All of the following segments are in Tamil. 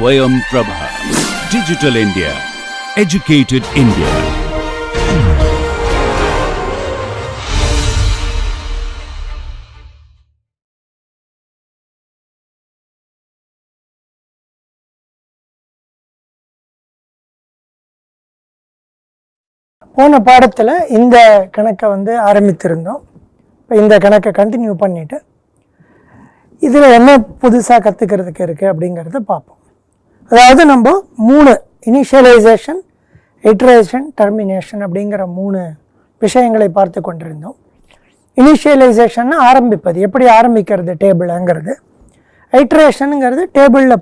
Swayam Prabha. Digital India. Educated India. போன பாடத்தில் இந்த கணக்கை ஆரம்பித்திருந்தோம். இப்போ இந்த கணக்கை கண்டினியூ பண்ணிவிட்டு இதில் என்ன புதுசாக கற்றுக்கிறதுக்கு இருக்குது அப்படிங்கிறத பார்ப்போம். அதாவது நம்ம 3 இனிஷியலைசேஷன், இட்ரேஷன், டெர்மினேஷன் அப்படிங்கிற 3 விஷயங்களை பார்த்து கொண்டிருந்தோம். இனிஷியலைசேஷன்னா ஆரம்பிப்பது, எப்படி ஆரம்பிக்கிறது டேபிளுங்கிறது. ஐட்ரேஷனுங்கிறது டேபிளில்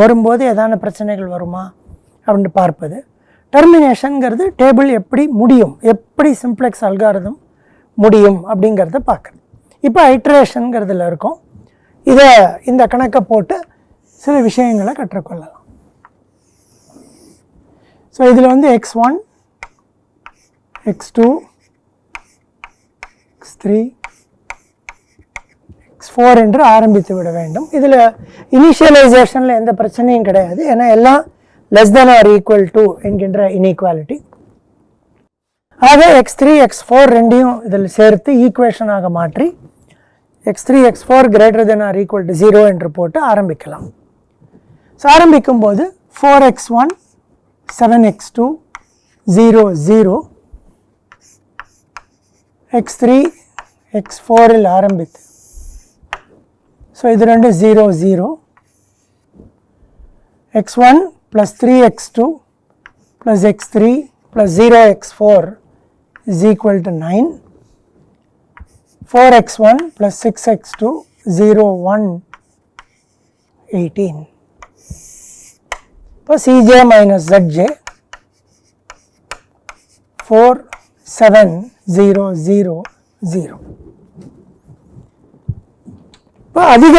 வரும்போது ஏதான பிரச்சனைகள் வருமா அப்படின்னு பார்ப்பது. டெர்மினேஷனுங்கிறது டேபிள் எப்படி முடியும், எப்படி சிம்ப்ளெக்ஸ் அல்காரிதம் முடியும் அப்படிங்கிறத பார்க்குறது. இப்போ ஐட்ரேஷனுங்கிறதுல இருக்கும். இந்த கணக்கை போட்டு சில விஷயங்களை கற்றுக்கொள்ளலாம். ஸோ இதில் x1, x2, x3, x4 என்று ஆரம்பித்து விட வேண்டும். இதில் இனிஷியலைசேஷனில் எந்த பிரச்சனையும் கிடையாது, ஏன்னா எல்லாம் less than or equal to என்கின்ற இன்இக்வாலிட்டி. ஆக x3, x4 ரெண்டையும் இதில் சேர்த்து ஈக்குவேஷனாக மாற்றி x3, x4 greater than or equal to 0 என்று போட்டு ஆரம்பிக்கலாம். ஸோ ஆரம்பிக்கும் போது 4x1, 7x2, 0, 0, x3, x4 இல் ஆரம்பித்து, ஸோ இது ரெண்டு 0, 0, x1 plus 3x2 plus x3 plus 0x4 is equal to 9. 4x1 plus 6x2, 0, 1, 18. இப்போ Cj minus Zj 4, 7, 0, 0, 0. இப்போ அதிக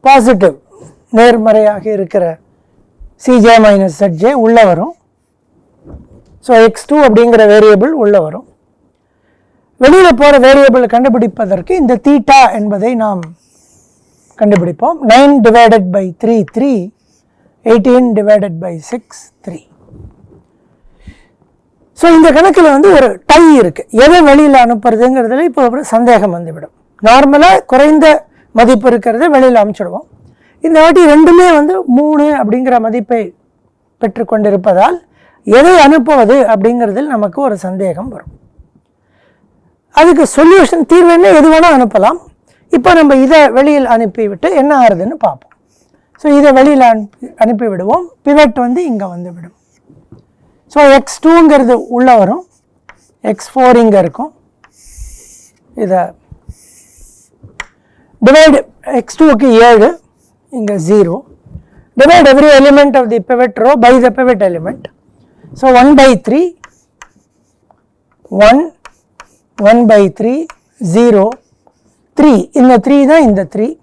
பாசிட்டிவ் நேர்மறையாக இருக்கிற Cj minus Zj உள்ளே வரும். ஸோ x2 அப்படிங்கிற வேரியபிள் உள்ளே வரும். வெளியில் போகிற வேரியபிள் கண்டுபிடிப்பதற்கு இந்த தீட்டா என்பதை நாம் கண்டுபிடிப்போம். 9 divided by 3, 3, 18 divided by 6, 3. So இந்த கணக்கில் ஒரு டை இருக்குது. எதை வெளியில் அனுப்புறதுங்கிறதுல இப்போ ஒரு சந்தேகம் வந்துவிடும். நார்மலாக குறைந்த மதிப்பு இருக்கிறத வெளியில் அனுப்பிச்சிடுவோம். இந்த வாட்டி ரெண்டுமே 3 அப்படிங்கிற மதிப்பை பெற்றுக்கொண்டிருப்பதால் எதை அனுப்புவது அப்படிங்கிறதில் நமக்கு ஒரு சந்தேகம் வரும். அதுக்கு சொல்யூஷன் தீர்வு என்ன, எது வேணால் அனுப்பலாம். இப்போ நம்ம இதை வெளியில் அனுப்பிவிட்டு என்ன ஆகுதுன்னு பார்ப்போம். ஸோ இதை வெளியில் அனுப்பி விடுவோம். பிவட் இங்கே விடும். ஸோ x2ங்கிறது உள்ளே வரும், x4 இங்கே இருக்கும். இதை டிவைடு, x2க்கு 7, இங்கே 0. Divide every element of the pivot row by the pivot element. So 1 by 3, 1, 1 by 3, 0, 3. இந்த 3 தான் இந்த 3.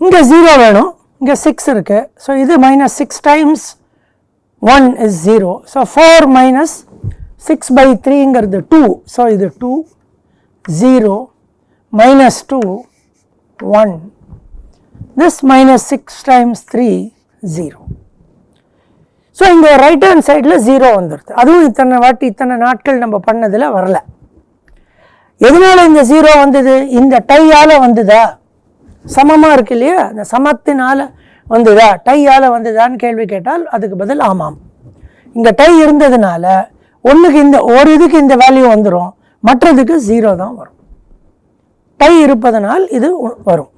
இங்கே 0 வேணும், இங்கே 6 இருக்கு. ஸோ இது minus 6 times 1 is 0. So 4 minus 6 by 3ங்கிறது 2. So இது 2, 0, minus 2, 1. This minus 6 times 3, 0. So இங்கே ரைட் ஹேண்ட் சைடில் 0 வந்துடுது. அதுவும் இத்தனை நாட்கள் நம்ம பண்ணதில் வரல. எதனால் இந்த 0 வந்தது? இந்த டையால் வந்துதா? சமமாக இருக்கு இல்லையா, அந்த சமத்தினால் வந்துதா, டையால் வந்துதான்னு கேள்வி கேட்டால் அதுக்கு பதில் ஆமாம். இங்கே டை இருந்ததுனால ஒன்றுக்கு இதுக்கு இந்த வேல்யூ வந்துடும், மற்றதுக்கு 0 தான் வரும். டை இருப்பதனால் இது வரும்.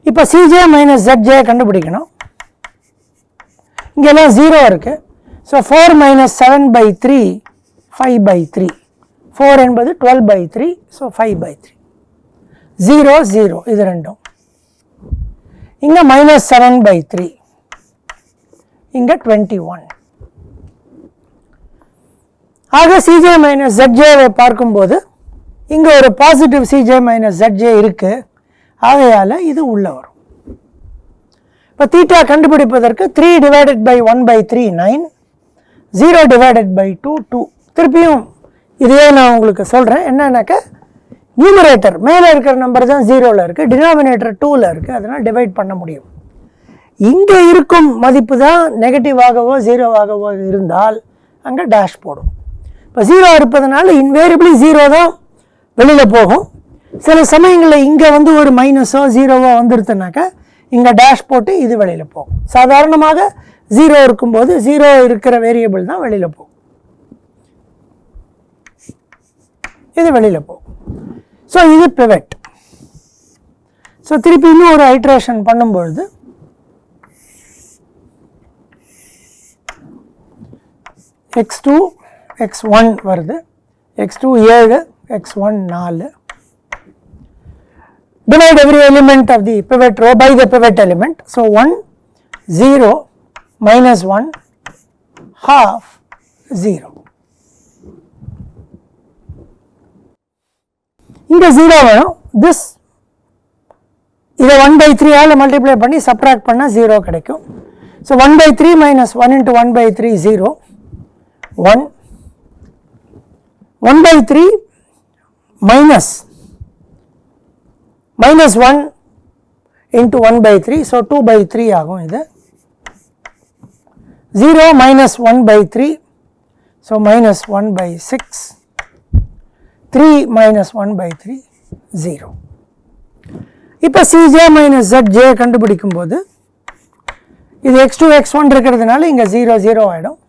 இப்போ Cj minus Zj கண்டுபிடிக்கணும். இங்கெல்லாம் 0 இருக்குது. So 4 minus 7 by 3, 5 by 3. 4 என்பது 12 by 3, ஸோ 5 by 3. 0, 0 இது ரெண்டும். இங்கே minus 7 by 3, இங்கே 21. ஆக Cj minus Zjவை பார்க்கும்போது இங்கே ஒரு பாசிட்டிவ் Cj minus Zj இருக்குது. ஆகையால் இது உள்ளே வரும். இப்போ தீட்டா கண்டுபிடிப்பதற்கு 3 divided by 1 by 3, 9, 0 divided by 2, 2. திருப்பியும் இதையே நான் உங்களுக்கு சொல்கிறேன். என்னன்னாக்க நியூமரேட்டர் மேலே இருக்கிற நம்பர் தான் 0ல் இருக்குது, டினாமினேட்டர் 2ல் இருக்குது, அதனால் டிவைட் பண்ண முடியும். இங்கே இருக்கும் மதிப்பு தான் நெகட்டிவாகவோ 0வாகவோ இருந்தால் அங்கே டேஷ் போடும். இப்போ 0 இருப்பதனால இன்வேரியபிளி 0 தான் வெளியில் போகும். சில சமயங்களில் இங்கே வந்து ஒரு மைனஸோ 0வோ வந்துருதுனாக்கா இங்கே டேஷ் போட்டு இது வெளியில் போகும். சாதாரணமாக 0 இருக்கும்போது 0 இருக்கிற வேரியபிள் தான் வெளியில் போகும், இது வெளியில் போகும். ஸோ இது பிவட். ஸோ திருப்பி இன்னும் ஒரு ஐட்ரேஷன் பண்ணும்பொழுது x2 x1 வருது, x2 7, x1 4. Divide every element of the pivot row by the pivot element. So 1 0 minus 1 half 0. இங்கே 0 வேணும். this இதை 1/3 ஆல் மல்டிப்ளை பண்ணி சப்ராக்ட் பண்ணால் 0 கிடைக்கும். So 1/3 minus 1 into 1/3 0 1 1/3 minus 1 into 1/3, so 2/3 ஆகும். இது 0 minus 1/3, so minus 1/6, 3 minus 1/3 0. இப்போ Cj minus Zj கண்டுபிடிக்கும் போது இது x2 x1 இருக்கிறதுனால இங்கே 0 0 ஆகிடும்.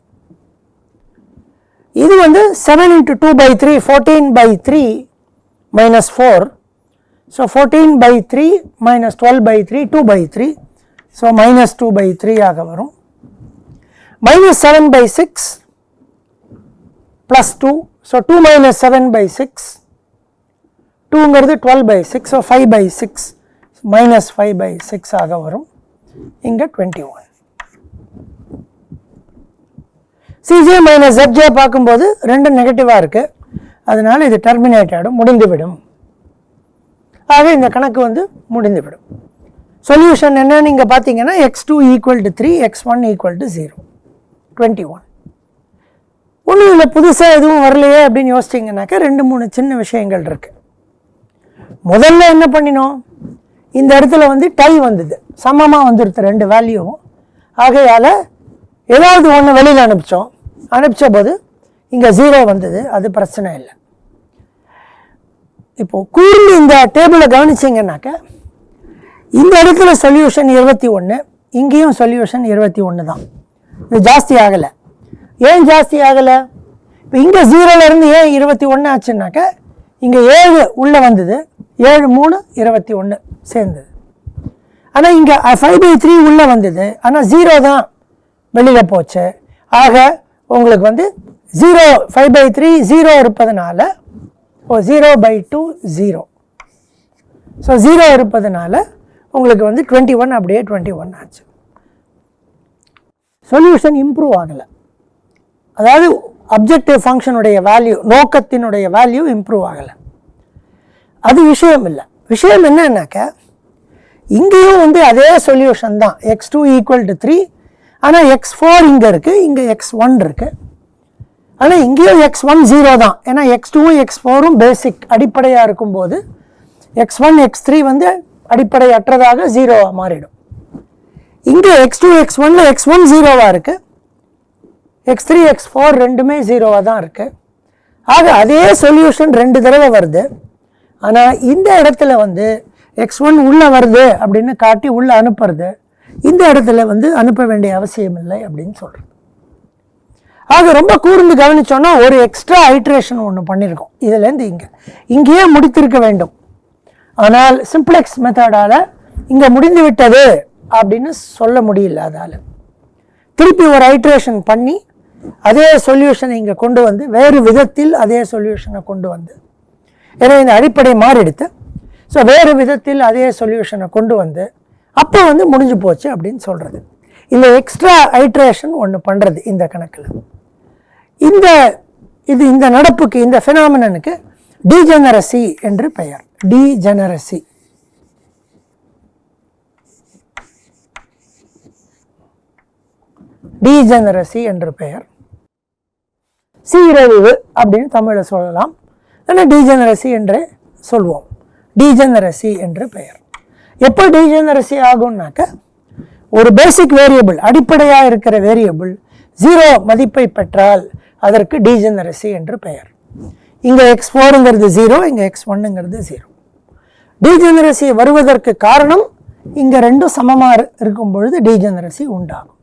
இது வந்து 7 into 2/3, 14/3 minus 4. So 14/3 minus 12/3, 2/3. So minus 2/3 ஆக வரும். Minus 7/6 plus 2. So 2 minus 7/6. 2ங்கிறது 12/6. So 5/6 minus 5/6 ஆக வரும். இங்கே 21. Cj minus Zj பார்க்கும்போது ரெண்டு நெகட்டிவாக இருக்குது, அதனால் இது டெர்மினேட் ஆகிடும், முடிந்துவிடும். ஆக இந்த கணக்கு வந்து முடிந்துவிடும். சொல்யூஷன் என்னன்னு இங்கே பார்த்தீங்கன்னா x2 = 3, x1 = 0, 21. ஒன்றும் இல்லை, புதுசாக எதுவும் வரலையே அப்படின்னு யோசிச்சிங்கனாக்கா 2-3 சின்ன விஷயங்கள் இருக்குது. முதல்ல என்ன பண்ணினோம், இந்த இடத்துல வந்து டை வந்தது, சமமாக வந்துடுது ரெண்டு வேல்யூவும். ஆகையால் ஏதாவது ஒன்று வெளியில் அனுப்பிச்ச போது இங்கே 0 வந்தது, அது பிரச்சனை இல்லை. இப்போது கூர்ந்து இந்த டேபிளை கவனிச்சிங்கன்னாக்க இந்த இடத்துல சொல்யூஷன் 21, இங்கேயும் சொல்யூஷன் 21 தான். இது ஜாஸ்தி ஆகலை. ஏன் ஜாஸ்தி ஆகலை? இப்போ இங்கே 0லேருந்து ஏன் 21 ஆச்சுன்னாக்க இங்கே 7 உள்ளே வந்தது, 7 3 21 சேர்ந்தது. ஆனால் இங்கே 5/3 உள்ளே வந்தது, ஆனால் 0 தான் வெளியில் போச்சு. ஆக உங்களுக்கு வந்து 0 5/3 0 இருப்பதனால 0/2 0. ஸோ 0 இருப்பதனால உங்களுக்கு வந்து 21 அப்படியே 21 ஆச்சு. சொல்யூஷன் இம்ப்ரூவ் ஆகலை, அதாவது அப்ஜெக்டிவ் ஃபங்க்ஷனுடைய வேல்யூ, நோக்கத்தினுடைய வேல்யூ இம்ப்ரூவ் ஆகலை. அது விஷயம் இல்லை. விஷயம் என்னன்னாக்க இங்கேயும் வந்து அதே சொல்யூஷன் தான், x2 = 3. ஆனால் x4 இங்கே இருக்குது, இங்கே x1 இருக்குது. ஆனால் இங்கேயும் x1 0 தான், ஏன்னா x2ம் x4ம் பேசிக் அடிப்படையாக இருக்கும்போது x1 x3 வந்து அடிப்படையற்றதாக 0 மாறிடும். இங்கே x2 x1ல் x1 0வாக இருக்குது, x3 x4 ரெண்டுமே 0வாக தான் இருக்குது. ஆக அதே சொல்யூஷன் 2 தடவை வருது. ஆனால் இந்த இடத்துல வந்து x1 உள்ளே வருது அப்படின்னு காட்டி உள்ளே அனுப்புறது, இந்த இடத்துல வந்து அனுப்ப வேண்டிய அவசியம் இல்லை அப்படின்னு சொல்கிறது. ஆக ரொம்ப கூர்ந்து கவனித்தோன்னா ஒரு எக்ஸ்ட்ரா ஐட்ரேஷன் ஒன்று பண்ணியிருக்கோம். இதுலேருந்து இங்கேயே முடித்திருக்க வேண்டும். ஆனால் சிம்ப்ளெக்ஸ் மெத்தடால் இங்கே முடிந்து விட்டது அப்படின்னு சொல்ல முடியல. அதால் திருப்பி ஒரு ஐட்ரேஷன் பண்ணி அதே சொல்யூஷனை இங்கே கொண்டு வந்து வேறு விதத்தில் அதே சொல்யூஷனை கொண்டு வந்து, ஏன்னா இந்த அடிப்படை மாறிடுத்து. ஸோ வேறு விதத்தில் அதே சொல்யூஷனை கொண்டு வந்து அப்போ வந்து முடிஞ்சு போச்சு அப்படின்னு சொல்கிறது. இந்த எக்ஸ்ட்ரா ஐட்ரேஷன் ஒன்று பண்ணுறது இந்த கணக்கில். இந்த நடப்புக்கு, இந்த ஃபினாமினனுக்கு டீஜெனரசி என்று பெயர். டீஜெனரசி. டீஜெனரசி என்று பெயர். சீரழிவு அப்படின்னு தமிழில் சொல்லலாம், ஆனால் டீஜெனரசி என்று சொல்வோம். டீஜெனரசி என்று பெயர். எப்போ டீஜெனரசி ஆகும்னாக்க ஒரு பேசிக் வேரியபிள், அடிப்படையாக இருக்கிற வேரியபிள் 0 மதிப்பை பெற்றால் அதற்கு டீஜெனரசி என்று பெயர். இங்கே x4ங்கிறது 0, இங்கே x1ங்கிறது 0. டீஜெனரசி வருவதற்கு காரணம் இங்கே ரெண்டும் சமமாக இருக்கும் பொழுது டீஜெனரசி உண்டாகும்.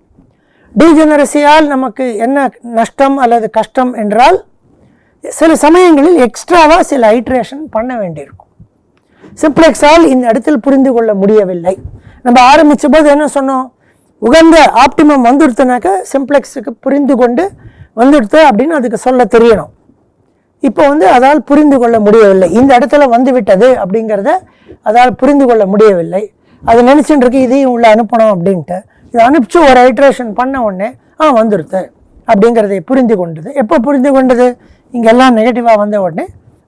டீஜெனரசியால் நமக்கு என்ன நஷ்டம் அல்லது கஷ்டம் என்றால், சில சமயங்களில் எக்ஸ்ட்ராவாக சில ஐட்ரேஷன் பண்ண வேண்டியிருக்கும். சிம்ப்ளெக்ஸால் இந்த இடத்தில் புரிந்து கொள்ள முடியவில்லை. நம்ம ஆரம்பித்த போது என்ன சொன்னோம், உகந்த ஆப்டிமம் வந்துடுத்துனாக்க சிம்ப்ளெக்ஸுக்கு புரிந்து கொண்டு வந்துடுத்து அப்படின்னு அதுக்கு சொல்ல தெரியணும். இப்போ அதால் புரிந்து கொள்ள முடியவில்லை, இந்த இடத்துல வந்து விட்டது அப்படிங்கிறத அதால் புரிந்து கொள்ள முடியவில்லை. அது நினச்சிட்டு இருக்கு இதையும் உள்ள அனுப்பணும் அப்படின்ட்டு. இதை அனுப்பிச்சு ஒரு ஐட்ரேஷன் பண்ண உடனே வந்துடுது அப்படிங்கிறதை புரிந்து கொண்டது. எப்போ புரிந்து கொண்டது, இங்கெல்லாம் நெகட்டிவாக வந்த உடனே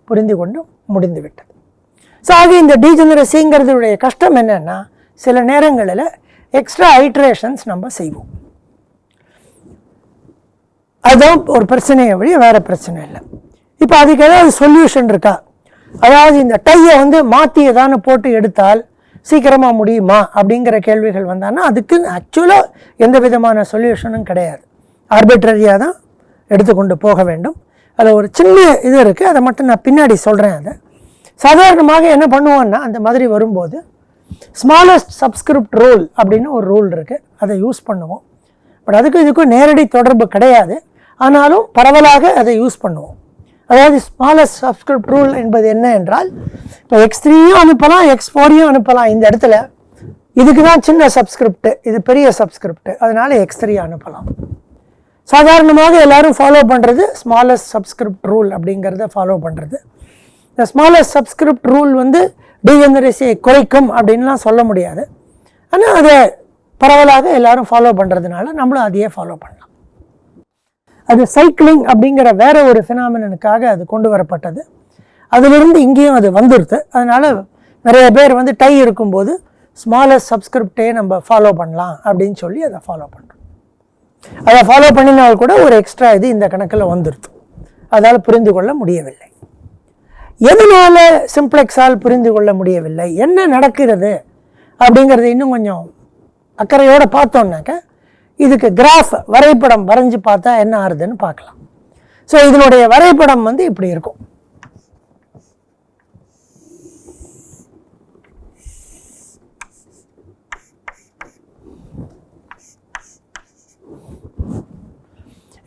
புரிந்து கொண்டு முடிந்து விட்டது. ஸோ ஆக இந்த டீஜெனரசிங்கிறதுடைய கஷ்டம் என்னென்னா, சில நேரங்களில் எக்ஸ்ட்ரா ஐட்ரேஷன்ஸ் நம்ம செய்வோம். அதுதான் ஒரு பிரச்சனையை வழி, வேறு பிரச்சனை இல்லை. இப்போ அதுக்கு ஏதாவது சொல்யூஷன் இருக்கா? அதாவது இந்த டையை மாற்றி ஏதானு போட்டு எடுத்தால் சீக்கிரமாக முடியுமா அப்படிங்கிற கேள்விகள் வந்தான்னா அதுக்கு ஆக்சுவலாக எந்த விதமான சொல்யூஷனும் கிடையாது. ஆர்பிட்ரரியாக தான் எடுத்துக்கொண்டு போக வேண்டும். அதில் ஒரு சின்ன இது இருக்குது, அதை மட்டும் நான் பின்னாடி சொல்கிறேன். அதை சாதாரணமாக என்ன பண்ணுவோன்னா, அந்த மாதிரி வரும்போது ஸ்மாலஸ்ட் சப்ஸ்கிரிப்ட் ரூல் அப்படின்னு ஒரு ரூல் இருக்குது, அதை யூஸ் பண்ணுவோம். பட் அதுக்கும் இதுக்கும் நேரடி தொடர்பு கிடையாது, ஆனாலும் பரவலாக அதை யூஸ் பண்ணுவோம். அதாவது ஸ்மாலஸ்ட் சப்ஸ்கிரிப்ட் ரூல் என்பது என்ன என்றால், இப்போ x3யும் அனுப்பலாம், x4யும் அனுப்பலாம். இந்த இடத்துல இதுக்கு தான் சின்ன சப்ஸ்கிரிப்ட், இது பெரிய சப்ஸ்கிரிப்ட், அதனால் x3 அனுப்பலாம். சாதாரணமாக எல்லோரும் ஃபாலோ பண்ணுறது ஸ்மாலஸ்ட் சப்ஸ்கிரிப்ட் ரூல் அப்படிங்கிறத ஃபாலோ பண்ணுறது. இந்த ஸ்மாலஸ்ட் சப்ஸ்கிரிப்ட் ரூல் டீஜெனரசியை குறைக்கும் அப்படின்லாம் சொல்ல முடியாது, ஆனால் அதை பரவலாக எல்லோரும் ஃபாலோ பண்ணுறதுனால நம்மளும் அதையே ஃபாலோ பண்ணலாம். அது சைக்கிளிங் அப்படிங்கிற வேற ஒரு ஃபினாமினனுக்காக அது கொண்டு வரப்பட்டது. அதிலிருந்து இங்கேயும் அது வந்துடுது. அதனால் நிறைய பேர் டை இருக்கும்போது ஸ்மாலஸ்ட் சப்ஸ்கிரிப்டே நம்ம ஃபாலோ பண்ணலாம் அப்படின்னு சொல்லி அதை ஃபாலோ பண்ணுறோம். அதை ஃபாலோ பண்ணினால் கூட ஒரு எக்ஸ்ட்ரா இது இந்த கணக்கில் வந்துடுது. அதால் புரிந்து கொள்ள முடியவில்லை. எதனால சிம்ப்ளெக்ஸால் புரிந்து கொள்ள முடியவில்லை, என்ன நடக்கிறது அப்படிங்கிறது இன்னும் கொஞ்சம் அக்கறையோடு பார்த்தோம்னாக்க இதுக்கு கிராஃப் வரைபடம் வரைஞ்சி பார்த்தா என்ன ஆறுதுன்னு பார்க்கலாம். ஸோ இதனுடைய வரைபடம் இப்படி இருக்கும்.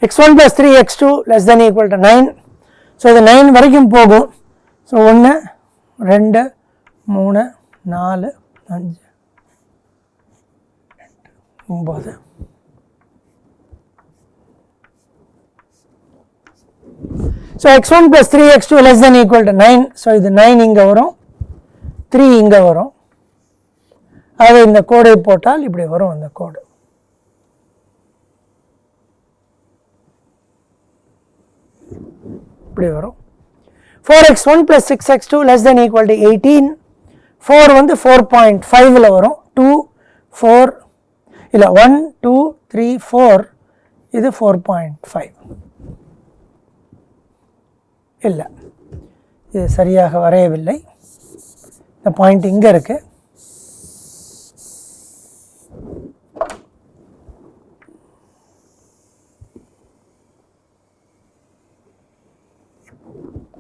x1 + 3x2 ≤ 9. ஸோ இது 9 வரைக்கும் போகும். So 1 2 3 4 5 9. So x1 + 3x2 ≤ 9. So இது 9 இங்கே வரும், 3 இங்கே வரும். அது இந்த கோடை போட்டால் இப்படி வரும். அந்த கோடு இப்படி வரும். 4x1 + 6x2 ≤ 18. 4 4.5ல் வரும். 2 4 இல்லை 1 2 3 4 இது 4.5 இல்லை, இது சரியாக வரையவில்லை. இந்த பாயிண்ட் இங்கே இருக்குது.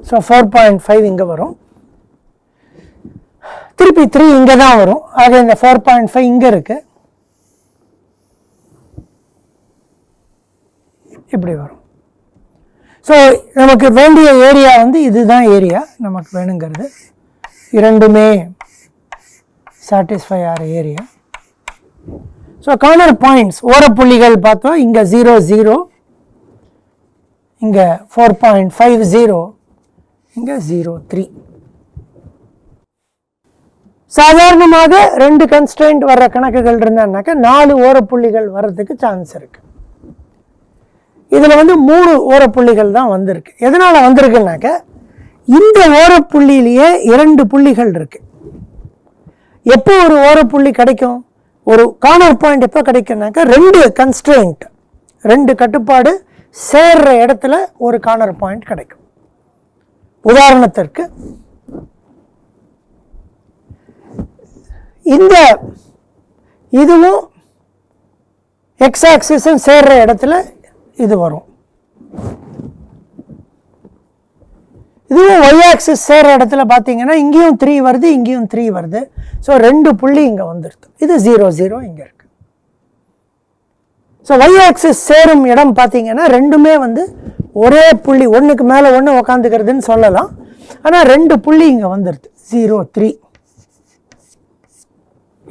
ஸோ 4.5 இங்கே வரும், திருப்பி 3 இங்கே தான் வரும். ஆக இந்த 4.5 இங்கே இருக்குது, இப்படி வரும். ஸோ நமக்கு வேண்டிய ஏரியா இதுதான் ஏரியா நமக்கு வேணுங்கிறது. இரண்டுமே சாட்டிஸ்ஃபை ஆகிற ஏரியா. ஸோ கார்னர் பாயிண்ட்ஸ் ஓரப்புள்ளிகள் பார்த்தோம். இங்கே 0 0, இங்கே 4.50, இங்கே 0 3. சாதாரணமாக 2 கன்ஸ்ட்ரெயின்ட் வர்ற கணக்குகள் இருந்தான்னாக்கா 4 ஓரப்புள்ளிகள் வர்றதுக்கு சான்ஸ் இருக்கு. இதில் 3 ஓரப்புள்ளிகள் தான் வந்திருக்கு. எதனால் வந்திருக்குனாக்க, இந்த ஓரப்புள்ளியிலேயே 2 புள்ளிகள் இருக்கு. எப்போ ஒரு ஓரப்புள்ளி கிடைக்கும், ஒரு கார்னர் பாயிண்ட் எப்போ கிடைக்கும்னாக்கா 2 கன்ஸ்ட்ரெயின்ட், 2 கட்டுப்பாடு சேர்ற இடத்துல ஒரு கார்னர் பாயிண்ட் கிடைக்கும். உதாரணத்திற்கு இந்த இதுவும் எக்ஸ் ஆக்சிஸும் சேர்ற இடத்துல இது வரும், இதுவும் ஒய் ஆக்சிஸ் சேர்ற இடத்துல பார்த்தீங்கன்னா இங்கேயும் 3 வருது, இங்கேயும் 3 வருது. ஸோ 2 புள்ளி இங்கே வந்துடுது. இது 0 0 இங்கே இருக்கு. ஸோ ஒய் ஆக்சிஸ் சேரும் இடம் பார்த்தீங்கன்னா ரெண்டுமே வந்து ஒரே புள்ளி, ஒன்றுக்கு மேலே ஒன்று உக்காந்துக்கிறதுன்னு சொல்லலாம். ஆனால் 2 புள்ளி இங்கே வந்துடுது. 0 3,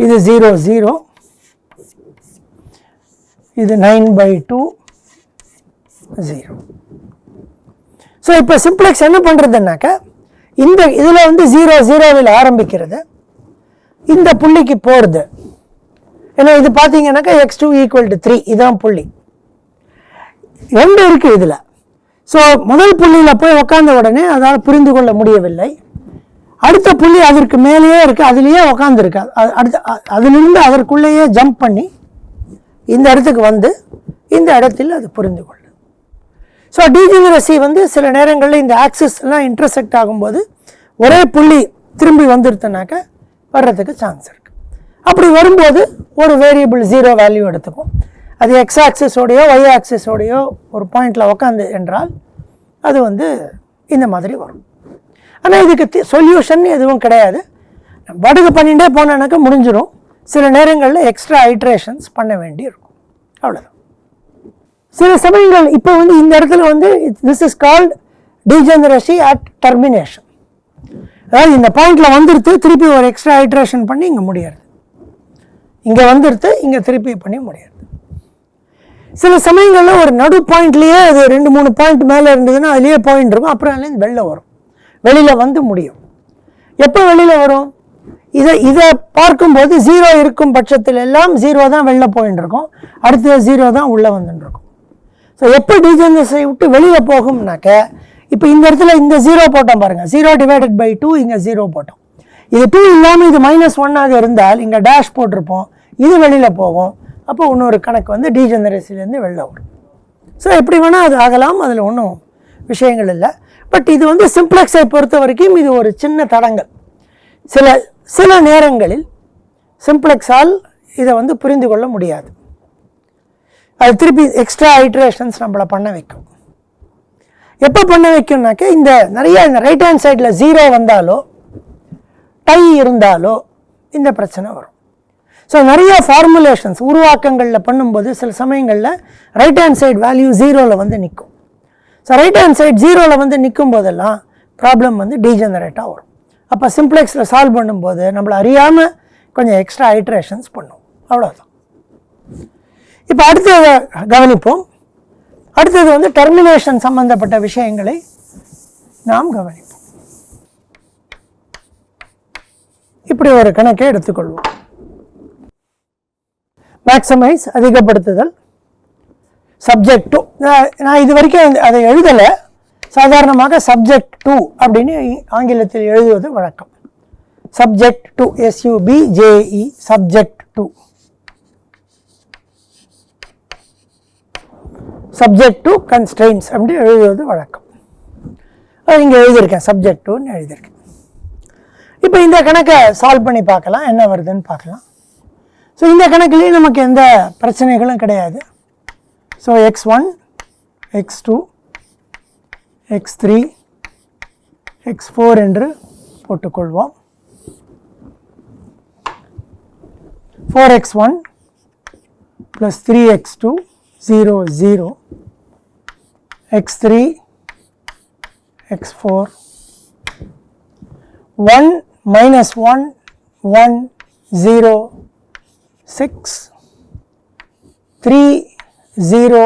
இது 0 0, இது 9/2 0. ஸோ இப்போ சிம்ப்ளெக்ஸ் என்ன பண்ணுறதுனாக்கா இந்த இதில் வந்து 0 0வில் ஆரம்பிக்கிறது, இந்த புள்ளிக்கு போகிறது. ஏன்னா இது பார்த்தீங்கன்னாக்கா x2 = 3, இதுதான் புள்ளி. 2 இருக்குது இதில். ஸோ முதல் புள்ளியில் போய் உக்காந்த உடனே அதால் புரிந்து கொள்ள முடியவில்லை. அடுத்த புள்ளி அதற்கு மேலேயே இருக்குது, அதுலேயே உக்காந்துருக்கு. அடுத்த அதிலிருந்து அதற்குள்ளேயே ஜம்ப் பண்ணி இந்த இடத்துக்கு வந்து இந்த இடத்தில் அது புரிந்து கொள்ளும். ஸோ டீஜெனரசி வந்து சில நேரங்களில் இந்த ஆக்சிஸ் எல்லாம் இன்டர்செக்ட் ஆகும்போது ஒரே புள்ளி திரும்பி வந்துடுதுனாக்க வர்றதுக்கு சான்ஸ் இருக்குது. அப்படி வரும்போது ஒரு வேரியபிள் 0 வேல்யூ எடுத்துக்கும். அது எக்ஸ் ஆக்சிஸோடையோ ஒய் ஆக்சிஸோடையோ ஒரு பாயிண்டில் உக்காந்து என்றால் அது வந்து இந்த மாதிரி வரும். ஆனால் இதுக்கு சொல்யூஷன் எதுவும் கிடையாது. படுகு பண்ணிகிட்டே போனானாக்கா முடிஞ்சிடும். சில நேரங்களில் எக்ஸ்ட்ரா ஐட்ரேஷன்ஸ் பண்ண வேண்டி இருக்கும், அவ்வளோதான். சில சமயங்கள் இப்போ வந்து இந்த இடத்துல வந்து this is called degeneracy at termination. அதாவது இந்த பாயிண்டில் வந்துடுத்து திருப்பி ஒரு எக்ஸ்ட்ரா ஐட்ரேஷன் பண்ணி இங்கே முடியாது, இங்கே வந்துடுத்து இங்கே திருப்பி பண்ணி முடியாது. சில சமயங்களில் ஒரு நடு பாயிண்ட்லேயே அது 2-3 பாயிண்ட் மேலே இருந்ததுன்னா அதுலேயே பாயிண்ட் இருக்கும், அப்புறம் அதுலேருந்து வெளில வரும், வெளியில் வந்து முடியும். எப்போ வெளியில் வரும்? இதை பார்க்கும்போது 0 இருக்கும் பட்சத்தில் எல்லாம் 0 தான் வெளில போயின்னு இருக்கும், அடுத்தது 0 தான் உள்ளே வந்துட்டுருக்கும். ஸோ எப்போ டீஜெனரசி விட்டு வெளியில் போகும்னாக்க இப்போ இந்த இடத்துல இந்த 0 போட்டோம் பாருங்கள், 0/2 இங்கே 0 போட்டோம். இது 2 இல்லாமல் இது -1 இருந்தால் இங்கே டேஷ் போட்டிருப்போம், இது வெளியில் போகும். அப்போ இன்னொரு கணக்கு வந்து டீஜெனரசிலேருந்து வெளில வரும். ஸோ எப்படி வேணால் அது ஆகலாம், அதில் ஒன்றும் விஷயங்கள் இல்லை. பட் இது வந்து சிம்ப்ளெக்ஸை பொறுத்த வரைக்கும் இது ஒரு சின்ன தடங்கள். சில நேரங்களில் சிம்ப்ளெக்ஸால் இதை வந்து புரிந்து கொள்ள முடியாது. அது திருப்பி எக்ஸ்ட்ரா ஐட்ரேஷன்ஸ் நம்மளை பண்ண வைக்கும். எப்போ பண்ண வைக்கும்னாக்க இந்த நிறைய இந்த ரைட் ஹேண்ட் சைடில் 0 வந்தாலோ டை இருந்தாலோ இந்த பிரச்சனை வரும். ஸோ நிறைய ஃபார்முலேஷன்ஸ் உருவாக்கங்களில் பண்ணும்போது சில சமயங்களில் ரைட் ஹேண்ட் சைடு வேல்யூ 0ல் வந்து நிற்கும். ஸோ ரைட் ஹேண்ட் சைடு 0ல் வந்து நிற்கும் போதெல்லாம் ப்ராப்ளம் வந்து டீஜெனரேட்டாக வரும். அப்போ சிம்ப்ளெக்ஸில் சால்வ் பண்ணும்போது நம்மளை அறியாமல் கொஞ்சம் எக்ஸ்ட்ரா ஐட்ரேஷன்ஸ் பண்ணும், அவ்வளோதான். இப்போ அடுத்தது கவனிப்போம். அடுத்தது வந்து டெர்மினேஷன் சம்பந்தப்பட்ட விஷயங்களை நாம் கவனிப்போம். இப்படி ஒரு கணக்கை எடுத்துக்கொள்வோம். மேக்ஸமைஸ் அதிகப்படுத்துதல் சப்ஜெக்ட் டு. நான் இது வரைக்கும் அதை எழுதலை, சாதாரணமாக சப்ஜெக்ட் டு அப்படின்னு ஆங்கிலத்தில் எழுதுவது வழக்கம். Subject to, SUBJE, subject to, subject to constrains அப்படி எழுதுவது வழக்கம். அது இங்கே எழுதியிருக்கேன், சப்ஜெக்ட் டுன்னு எழுதியிருக்கேன். இப்போ இந்த கணக்கை சால்வ் பண்ணி பார்க்கலாம், என்ன வருதுன்னு பார்க்கலாம். ஸோ இந்த கணக்குலேயும் நமக்கு எந்த பிரச்சனைகளும் கிடையாது. So x1, x2, x3, x4 என்று போட்டுக்கொள்வோம். 4x1 plus 3x2 0 0, x3 x4, 1 minus 1 1 0 6, 3 0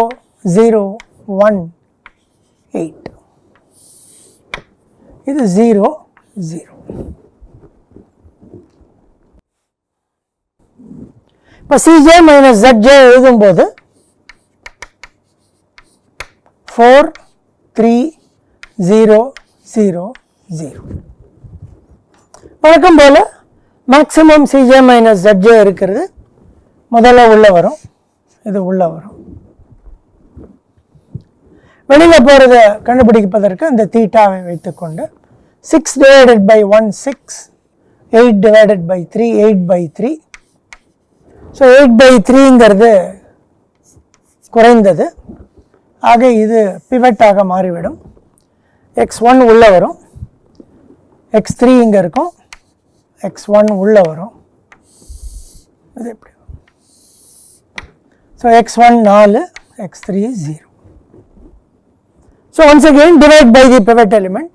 0 1 8. இது 0 0. இப்போ Cj minus Zj எழுதும்போது 4 3 0 0 0. வழக்கம் போல் மேக்ஸிமம் Cj minus Zj இருக்கிறது முதல்ல உள்ளே வரும், இது உள்ளே வரும். வெளியில் போகிறத கண்டுபிடிப்பதற்கு அந்த தீட்டாவை வைத்துக்கொண்டு 6 divided by 1 6, 8 divided by 3, 8 by 3. So 8 by 3ங்கிறது குறைந்தது. ஆக இது பிவட்டாக மாறிவிடும். x1 உள்ளே வரும், x3 இங்கே இருக்கும், x1 உள்ளே வரும். இது எப்படி? So x1 4, x3 0. So once again divide by the pivot element.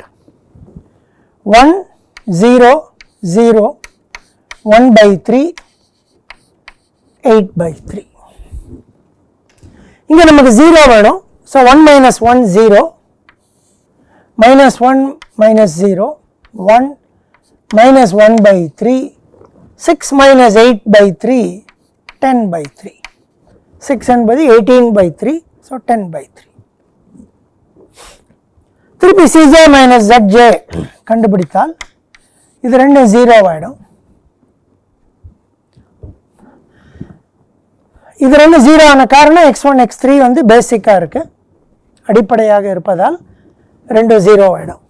1 0 0 1 by 3 8 by 3. இங்கே நமக்கு 0 வேணும். So 1 minus 1 0 minus 1 minus 0 1 minus 1 by 3 6 minus 8 by 3 10 by 3. 6 என்பது 18 by 3. So 10 by 3. திருப்பி Cj minus Zj கண்டுபிடித்தால் இது ரெண்டும் 0 ஆகிடும். இது ரெண்டு 0 ஆன காரணம் x1 x3 வந்து பேசிக்காக இருக்குது, அடிப்படையாக இருப்பதால் ரெண்டும் 0 ஆகிடும்.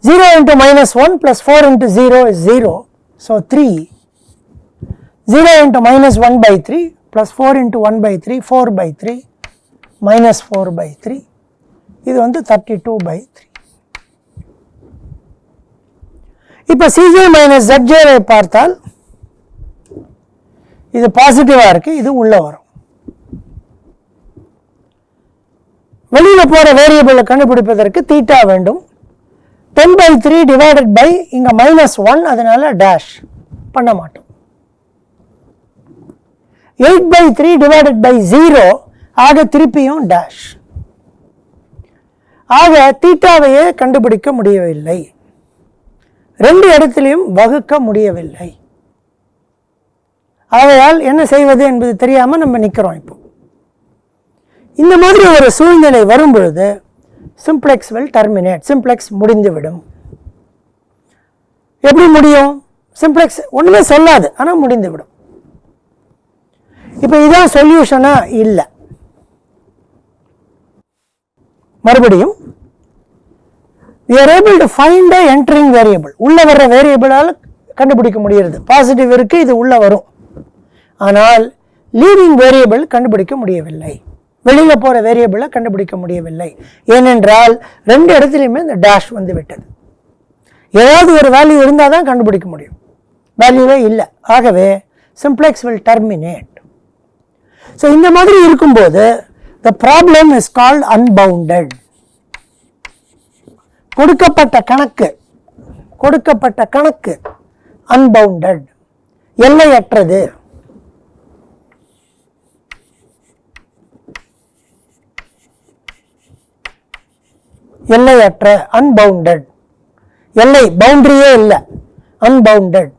0 into minus 1 plus 4 into 0 is 0. So 3. 0 into minus 1 by 3 plus 4 into 1 by 3 4 by 3 minus 4 by 3. இது வந்து 32 by 3. இப்போ Cj minus Zj பார்த்தால் இது பாசிட்டிவாக இருக்குது, இது உள்ளே வரும். வெளியில் போகிற வேரியபிளை கண்டுபிடிப்பதற்கு தீட்டா வேண்டும். 10 by 3 divided by இங்கே -1, அதனால டேஷ் பண்ண மாட்டோம். 8 by 3 divided by 0, ஆக திருப்பியும் டேஷ். ஆக தீட்டாவையே கண்டுபிடிக்க முடியவில்லை, ரெண்டு இடத்திலையும் வகுக்க முடியவில்லை. ஆகையால் என்ன செய்வது என்பது தெரியாமல் நம்ம நிற்கிறோம். இப்போ இந்த மாதிரி ஒரு சூழ்நிலை வரும்பொழுது சிம்ப்ளெக்ஸ் வில் டெர்மினேட், சிம்ப்ளெக்ஸ் முடிந்துவிடும். எப்படி முடியும்? சிம்ப்ளெக்ஸ் ஒன்றுமே சொல்லாது, ஆனால் முடிந்துவிடும். இப்போ இதான் சொல்யூஷனா? இல்லை. மறுபடியும் we are able to find a entering variable. உள்ள வர்ற வேரியபிளால் கண்டுபிடிக்க முடிகிறது. பாசிட்டிவ் இருக்கு, இது உள்ள வரும். ஆனால் லீவிங் வேரியபிள் கண்டுபிடிக்க முடியவில்லை, வெளியில் போகிற வேரியபிளை கண்டுபிடிக்க முடியவில்லை. ஏனென்றால் ரெண்டு இடத்துலையுமே இந்த டேஷ் வந்து விட்டது. ஏதாவது ஒரு வேல்யூ இருந்தால் தான் கண்டுபிடிக்க முடியும், வேல்யூவே இல்லை. ஆகவே சிம்ப்ளெக்ஸ் வில் டெர்மினேட். ஸோ இந்த மாதிரி இருக்கும்போது the problem is called unbounded. கொடுக்கப்பட்ட கணக்கு unbounded, எல்லையற்றது. எல்லையற்ற unbounded, எல்லை பவுண்டரியே இல்லை, unbounded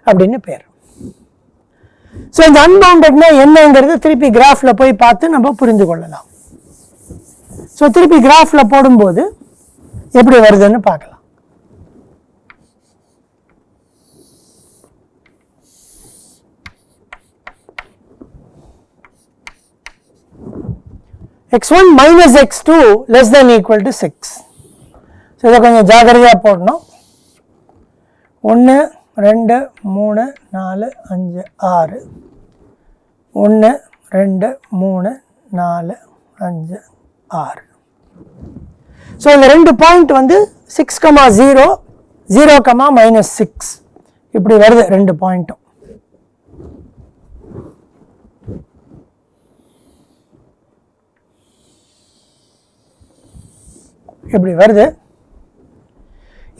அப்படின்னு பேர். ஸோ இந்த அன்பவுண்டட்னா என்னங்கிறது திருப்பி கிராஃபில் போய் பார்த்து நம்ம புரிந்து கொள்ளலாம். ஸோ திருப்பி கிராஃபில் போடும்போது எப்படி வருதுன்னு பார்க்கலாம். x1 minus x2 less than equal to 6. So இதை கொஞ்சம் ஜாகிரதையாக போடணும். 1 2 3 4 5 6 1 2 3 4 5 6. ஸோ இந்த ரெண்டு பாயிண்ட் வந்து 6,0 0, -6 இப்படி வருது ரெண்டு பாயிண்ட்டும். இப்படி வருது.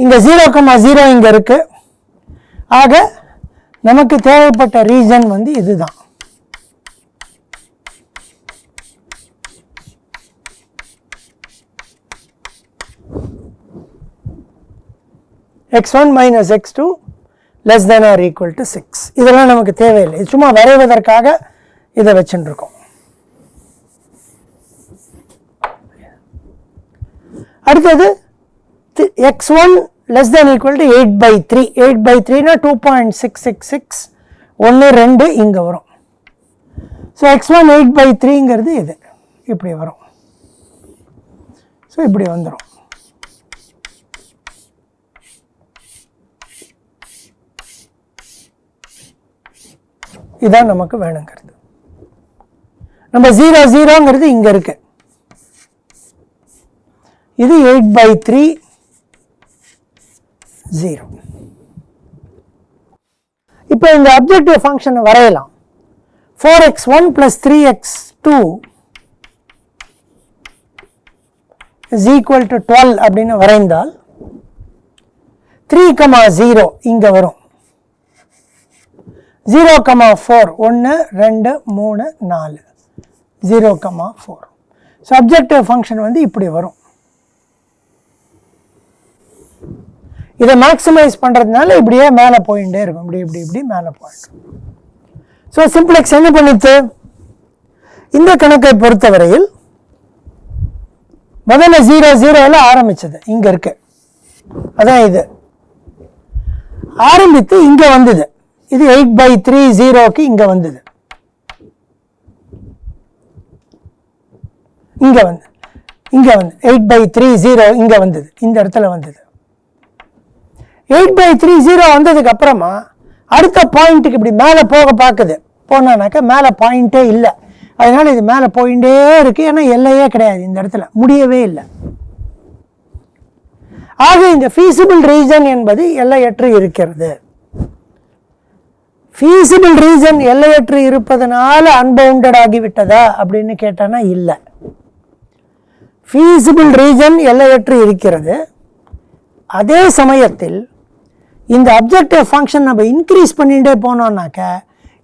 இங்கே 0,0 இங்கே இருக்கு. ஆக நமக்கு தேவைப்பட்ட ரீஜன் வந்து இதுதான். x1 minus x2 less than or equal to 6. இதெல்லாம் நமக்கு தேவையில்லை, சும்மா வரைவதற்காக இதை வச்சுட்டு இருக்கோம். அடுத்தது x1 less than equal to 8 by 3. 8 by 3 னா 2.666 1 2 இங்கே வரும். ஸோ x1 8 by 3ங்கிறது இது இப்படி வரும். ஸோ இப்படி வந்துடும். இதான் நமக்கு வேணுங்கிறது. நம்ம 0 0ங்கிறது இங்கே இருக்கு. இது 8/3 0. இப்போ இந்த அப்ஜெக்டிவ் ஃபங்க்ஷனை வரையலாம். 4x1 plus 3x2 is equal to 12 அப்படின்னு வரைந்தால் 3,0 இங்கே வரும். 0,4 1 2 3 4 0,4. ஸோ அப்ஜெக்டிவ் ஃபங்க்ஷன் வந்து இப்படி வரும். இதை மேக்ஸிமைஸ் பண்ணுறதுனால இப்படியே மேலே போயிட்டே இருக்கும். இப்படி மேலே போயிட்டு. ஸோ சிம்பிளெக்ஸ் என்ன பண்ணிட்டு இந்த கணக்கை பொறுத்தவரையில் முதல்ல 0 0ல ஆரம்பிச்சது இங்கே இருக்கு. அதான் இது ஆரம்பித்து இங்கே வந்தது. இது 8/3 0க்கு இங்கே வந்தது. இங்கே வந்து 8/3 0 இங்கே வந்தது. இந்த இடத்துல வந்தது. 8/3 0 வந்ததுக்கு அப்புறமா அடுத்த பாயிண்ட்டுக்கு இப்படி மேலே போக பார்க்குது. போனானாக்கா மேலே பாயிண்டே இல்லை. அதனால இது மேலே போயிட்டே இருக்கு. ஏன்னா எல்லையே கிடையாது. இந்த இடத்துல முடியவே இல்லை. ஆக இந்த feasible ரீஜன் என்பது எல்லையற்று இருக்கிறது. feasible ரீஜன் எல்லையற்று இருப்பதனால அன்பவுண்டட் ஆகிவிட்டதா அப்படின்னு கேட்டானா இல்லை. feasible ரீஜன் எல்லையற்று இருக்கிறது. அதே சமயத்தில் இந்த அப்ஜெக்டிவ் ஃபங்க்ஷன் நம்ம இன்க்ரீஸ் பண்ணிகிட்டே போனோம்னாக்க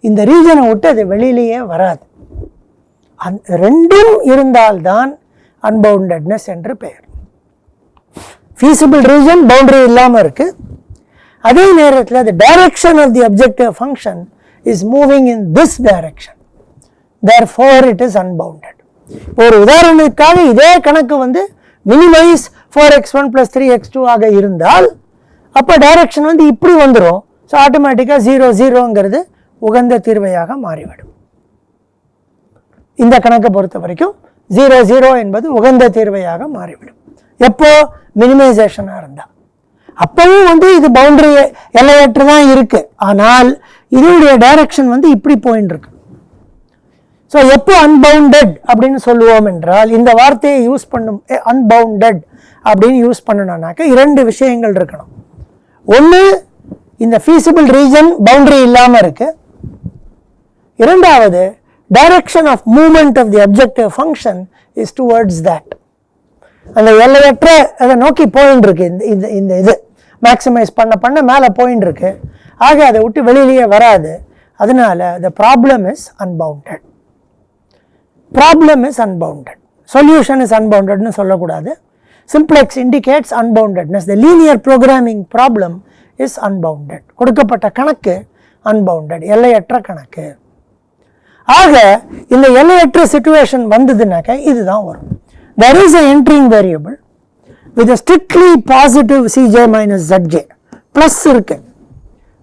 இந்த ரீஜனை விட்டு அது வெளியிலேயே வராது. ரெண்டும் இருந்தால்தான் அன்பவுண்டட்னஸ் என்று பெயர். feasible ரீஜன் பவுண்டரி இல்லாமல் இருக்கு. அதே நேரத்தில் the direction of the objective function is moving in this direction. Therefore it is unbounded. ஒரு உதாரணத்துக்காக இதே கணக்கு வந்து மினிமைஸ் 4x1 plus 3x2 ஆக இருந்தால் அப்போ டைரக்ஷன் வந்து இப்படி வந்துடும். ஸோ ஆட்டோமேட்டிக்காக 0 0ங்கிறது உகந்த தீர்வையாக மாறிவிடும். இந்த கணக்கை பொறுத்த வரைக்கும் 0 0 என்பது உகந்த தீர்வையாக மாறிவிடும். எப்போ மினிமைசேஷனாக இருந்தால். அப்பவும் வந்து இது பவுண்டரி எல்லையற்று தான் இருக்கு. ஆனால் இதனுடைய டைரக்ஷன் வந்து இப்படி போயின்னு இருக்கு. ஸோ எப்போ அன்பவுண்டட் அப்படின்னு சொல்லுவோம் என்றால் இந்த வார்த்தையை யூஸ் பண்ணும். அன்பவுண்டட் அப்படின்னு யூஸ் பண்ணணும்னாக்க 2 விஷயங்கள் இருக்கணும். ஒன்று இந்த feasible ரீஜன் பவுண்டரி இல்லாமல் இருக்கு. இரண்டாவது direction of movement of the objective function is towards that. அந்த எல்லையற்ற அதை நோக்கி போயின்னு இருக்கு. இந்த இது மேக்ஸிமைஸ் பண்ண மேலே போயின்னு இருக்கு. ஆக அதை விட்டு வெளியிலேயே வராது. அதனால the problem is unbounded. Problem is unbounded. Solution is unbounded னு சொல்லக்கூடாது. Simplex indicates unboundedness. The linear programming problem is unbounded. கொடுக்கப்பட்ட கணக்கு unbounded, எல்லையற்ற கணக்கு. ஆக இந்த எல்லையற்ற சிச்சுவேஷன் வந்ததுனாக்க இதுதான் வரும். There is an entering variable with a strictly positive Cj minus Zj. Plus இருக்கு.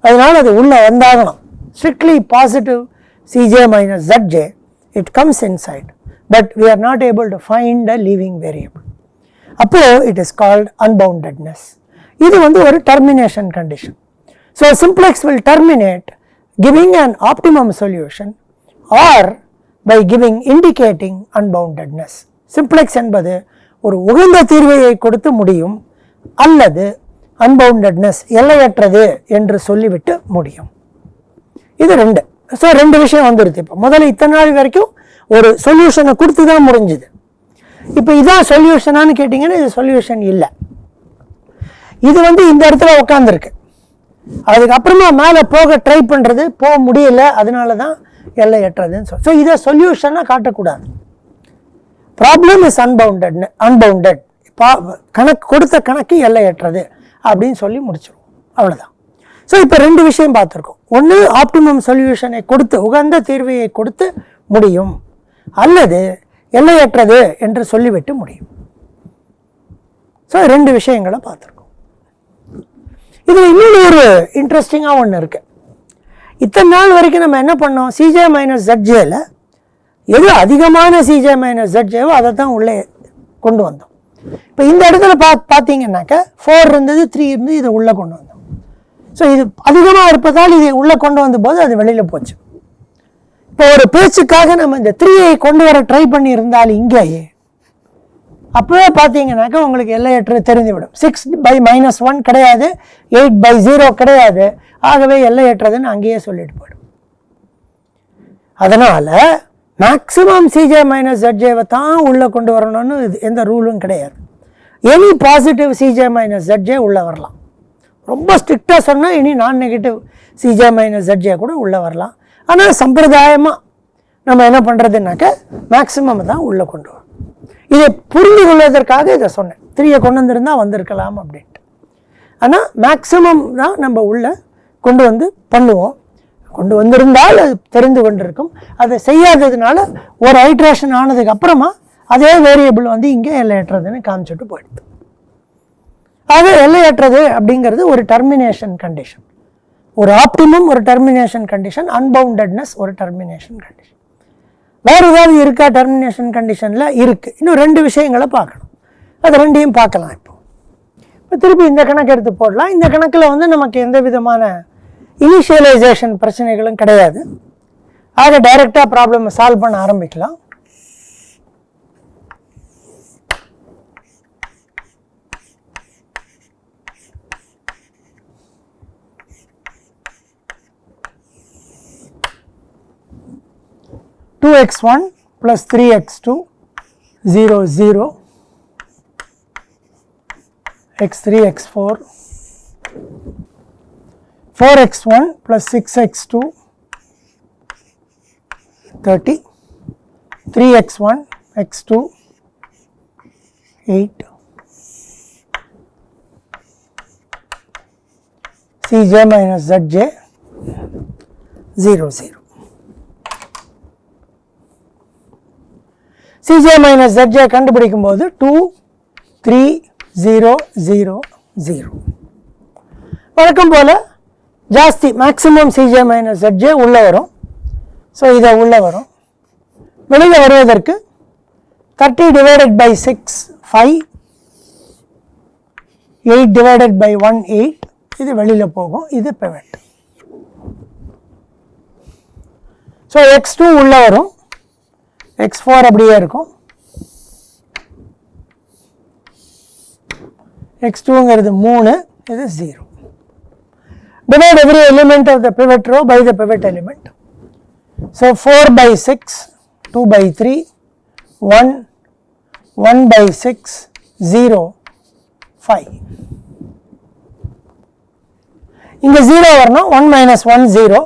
அதனால அது உள்ள வந்தாகணும். Strictly positive Cj minus Zj, it comes inside. But we are not able to find a leaving variable. அப்போ it is called unboundedness. இது வந்து ஒரு termination condition. So simplex will terminate giving an optimum solution or by giving indicating unboundedness. Simplex என்பது ஒரு உகந்த தீர்வையை கொடுத்து முடியும் அல்லது unboundedness எல்லையற்றது என்று சொல்லிவிட்டு முடியும். இது 2. ஸோ 2 விஷயம் வந்துருது. இப்போ முதல்ல இத்தனை நாள் வரைக்கும் ஒரு சொல்யூஷனை கொடுத்து தான் முடிஞ்சுது. இப்போ இதான் சொல்யூஷனான்னு கேட்டிங்கன்னா இது சொல்யூஷன் இல்லை. இது வந்து இந்த இடத்துல உட்காந்துருக்கு. அதுக்கப்புறமா மேலே போக ட்ரை பண்ணுறது போக முடியல. அதனால தான் எல்லையற்றதுன்னு சொல்லி. ஸோ இதை சொல்யூஷனாக காட்டக்கூடாது. Problem is unbounded. கணக்கு கொடுத்த கணக்கு எல்லையற்றது அப்படின்னு சொல்லி முடிச்சிடும். அவ்வளோதான். ஸோ இப்போ 2 விஷயம் பார்த்துருக்கோம். ஒன்று ஆப்டிமம் சொல்யூஷனை கொடுத்து உகந்த தீர்வையை கொடுத்து முடியும் அல்லது எல்லையற்றது என்று சொல்லிவிட்டு முடியும். ஸோ 2 விஷயங்களை பார்த்துருக்கோம். இதில் இன்னொரு ஒரு இன்ட்ரெஸ்டிங்காக ஒன்று இருக்குது. இத்தனை நாள் வரைக்கும் நம்ம என்ன பண்ணோம்? Cj மைனஸ் Zjல எது அதிகமான Cj மைனஸ் Zjவோ அதை தான் உள்ளே கொண்டு வந்தோம். இப்போ இந்த இடத்துல பார்த்தீங்கன்னாக்க 4 இருந்தது, 3 இருந்தது, இதை உள்ளே கொண்டு வந்தோம். ஸோ இது அதிகமாக இருப்பதால் இதை உள்ளே கொண்டு வந்த போது அது வெளியில் போச்சு. இப்போ ஒரு பேச்சுக்காக நம்ம இந்த 3ஐ கொண்டு வர ட்ரை பண்ணி இருந்தால் இங்கேயே அப்போவே பார்த்தீங்கன்னாக்கா உங்களுக்கு எல்லையற்றது தெரிந்துவிடும். 6/-1 கிடையாது, 8/0 கிடையாது. ஆகவே எல்லையற்றதுன்னு அங்கேயே சொல்லிட்டு போயிடும். அதனால் மேக்ஸிமம் சிஜே மைனஸ் ZJவை தான் உள்ளே கொண்டு வரணும்னு எந்த ரூலும் கிடையாது. Any positive CJ minus ZJ உள்ளே வரலாம். ரொம்ப ஸ்ட்ரிக்டாக சொன்னால் இனி நான் நெகட்டிவ் சிஜே மைனஸ் ZJ கூட உள்ளே வரலாம். ஆனால் சம்பிரதாயமாக நம்ம என்ன பண்ணுறதுனாக்க மேக்ஸிமம் தான் உள்ளே கொண்டு வரும். இதை புரிந்து கொள்வதற்காக இதை சொன்னேன். 3ஐ கொண்டு வந்திருந்தால் வந்திருக்கலாம் அப்படின்ட்டு. ஆனால் மேக்ஸிமம் தான் நம்ம உள்ளே கொண்டு வந்து பண்ணுவோம். கொண்டு வந்திருந்தால் அது தெரிந்து கொண்டிருக்கும். அதை செய்யாததுனால ஒரு ஐட்ரேஷன் ஆனதுக்கு அப்புறமா அதே வேரியபிள் வந்து இங்கே எல்லையற்றதுன்னு காமிச்சிட்டு போயிடுது. ஆக எல்லையற்றது அப்படிங்கிறது ஒரு டெர்மினேஷன் கண்டிஷன், ஒரு ஆப்டிமம் ஒரு டெர்மினேஷன் கண்டிஷன், அன்பவுண்டட்னஸ் ஒரு டெர்மினேஷன் கண்டிஷன். வேறு ஏதாவது இருக்கா டெர்மினேஷன் கண்டிஷனில்? இருக்குது. இன்னும் 2 விஷயங்களை பார்க்கணும். அது 2ஐயும் பார்க்கலாம். இப்போ திருப்பி இந்த கணக்கு எடுத்து போடலாம். இந்த கணக்கில் வந்து நமக்கு எந்த விதமான இனிஷியலைசேஷன் பிரச்சனைகளும் கிடையாது. ஆக டைரெக்டாக ப்ராப்ளமை சால்வ் பண்ண ஆரம்பிக்கலாம். (2x1 + 3x2 0 0 x3 x4 4x1 + 6x2 30 3x1 x2 8 Cj minus Zj 0 0. Cj minus Zj கண்டுபிடிக்கும் போது 2 3 0 0 0. வழக்கம் போல ஜாஸ்தி மேக்ஸிமம் Cj minus Zj உள்ளே வரும். ஸோ இதை உள்ளே வரும். வெளியில் வருவதற்கு 30 divided by 6 5, 8 divided by 1 8. இது வெளியில் போகும். இது பிவட். ஸோ x2 உள்ளே வரும், x4 அப்படியே இருக்கும். x2ங்கிறது 3, இது 0. Divide every element of the pivot row by the pivot element. So 4/6, 2/3, 1, 1/6, 0, 5. இங்கே 0 வரணும். 1 minus 1 0.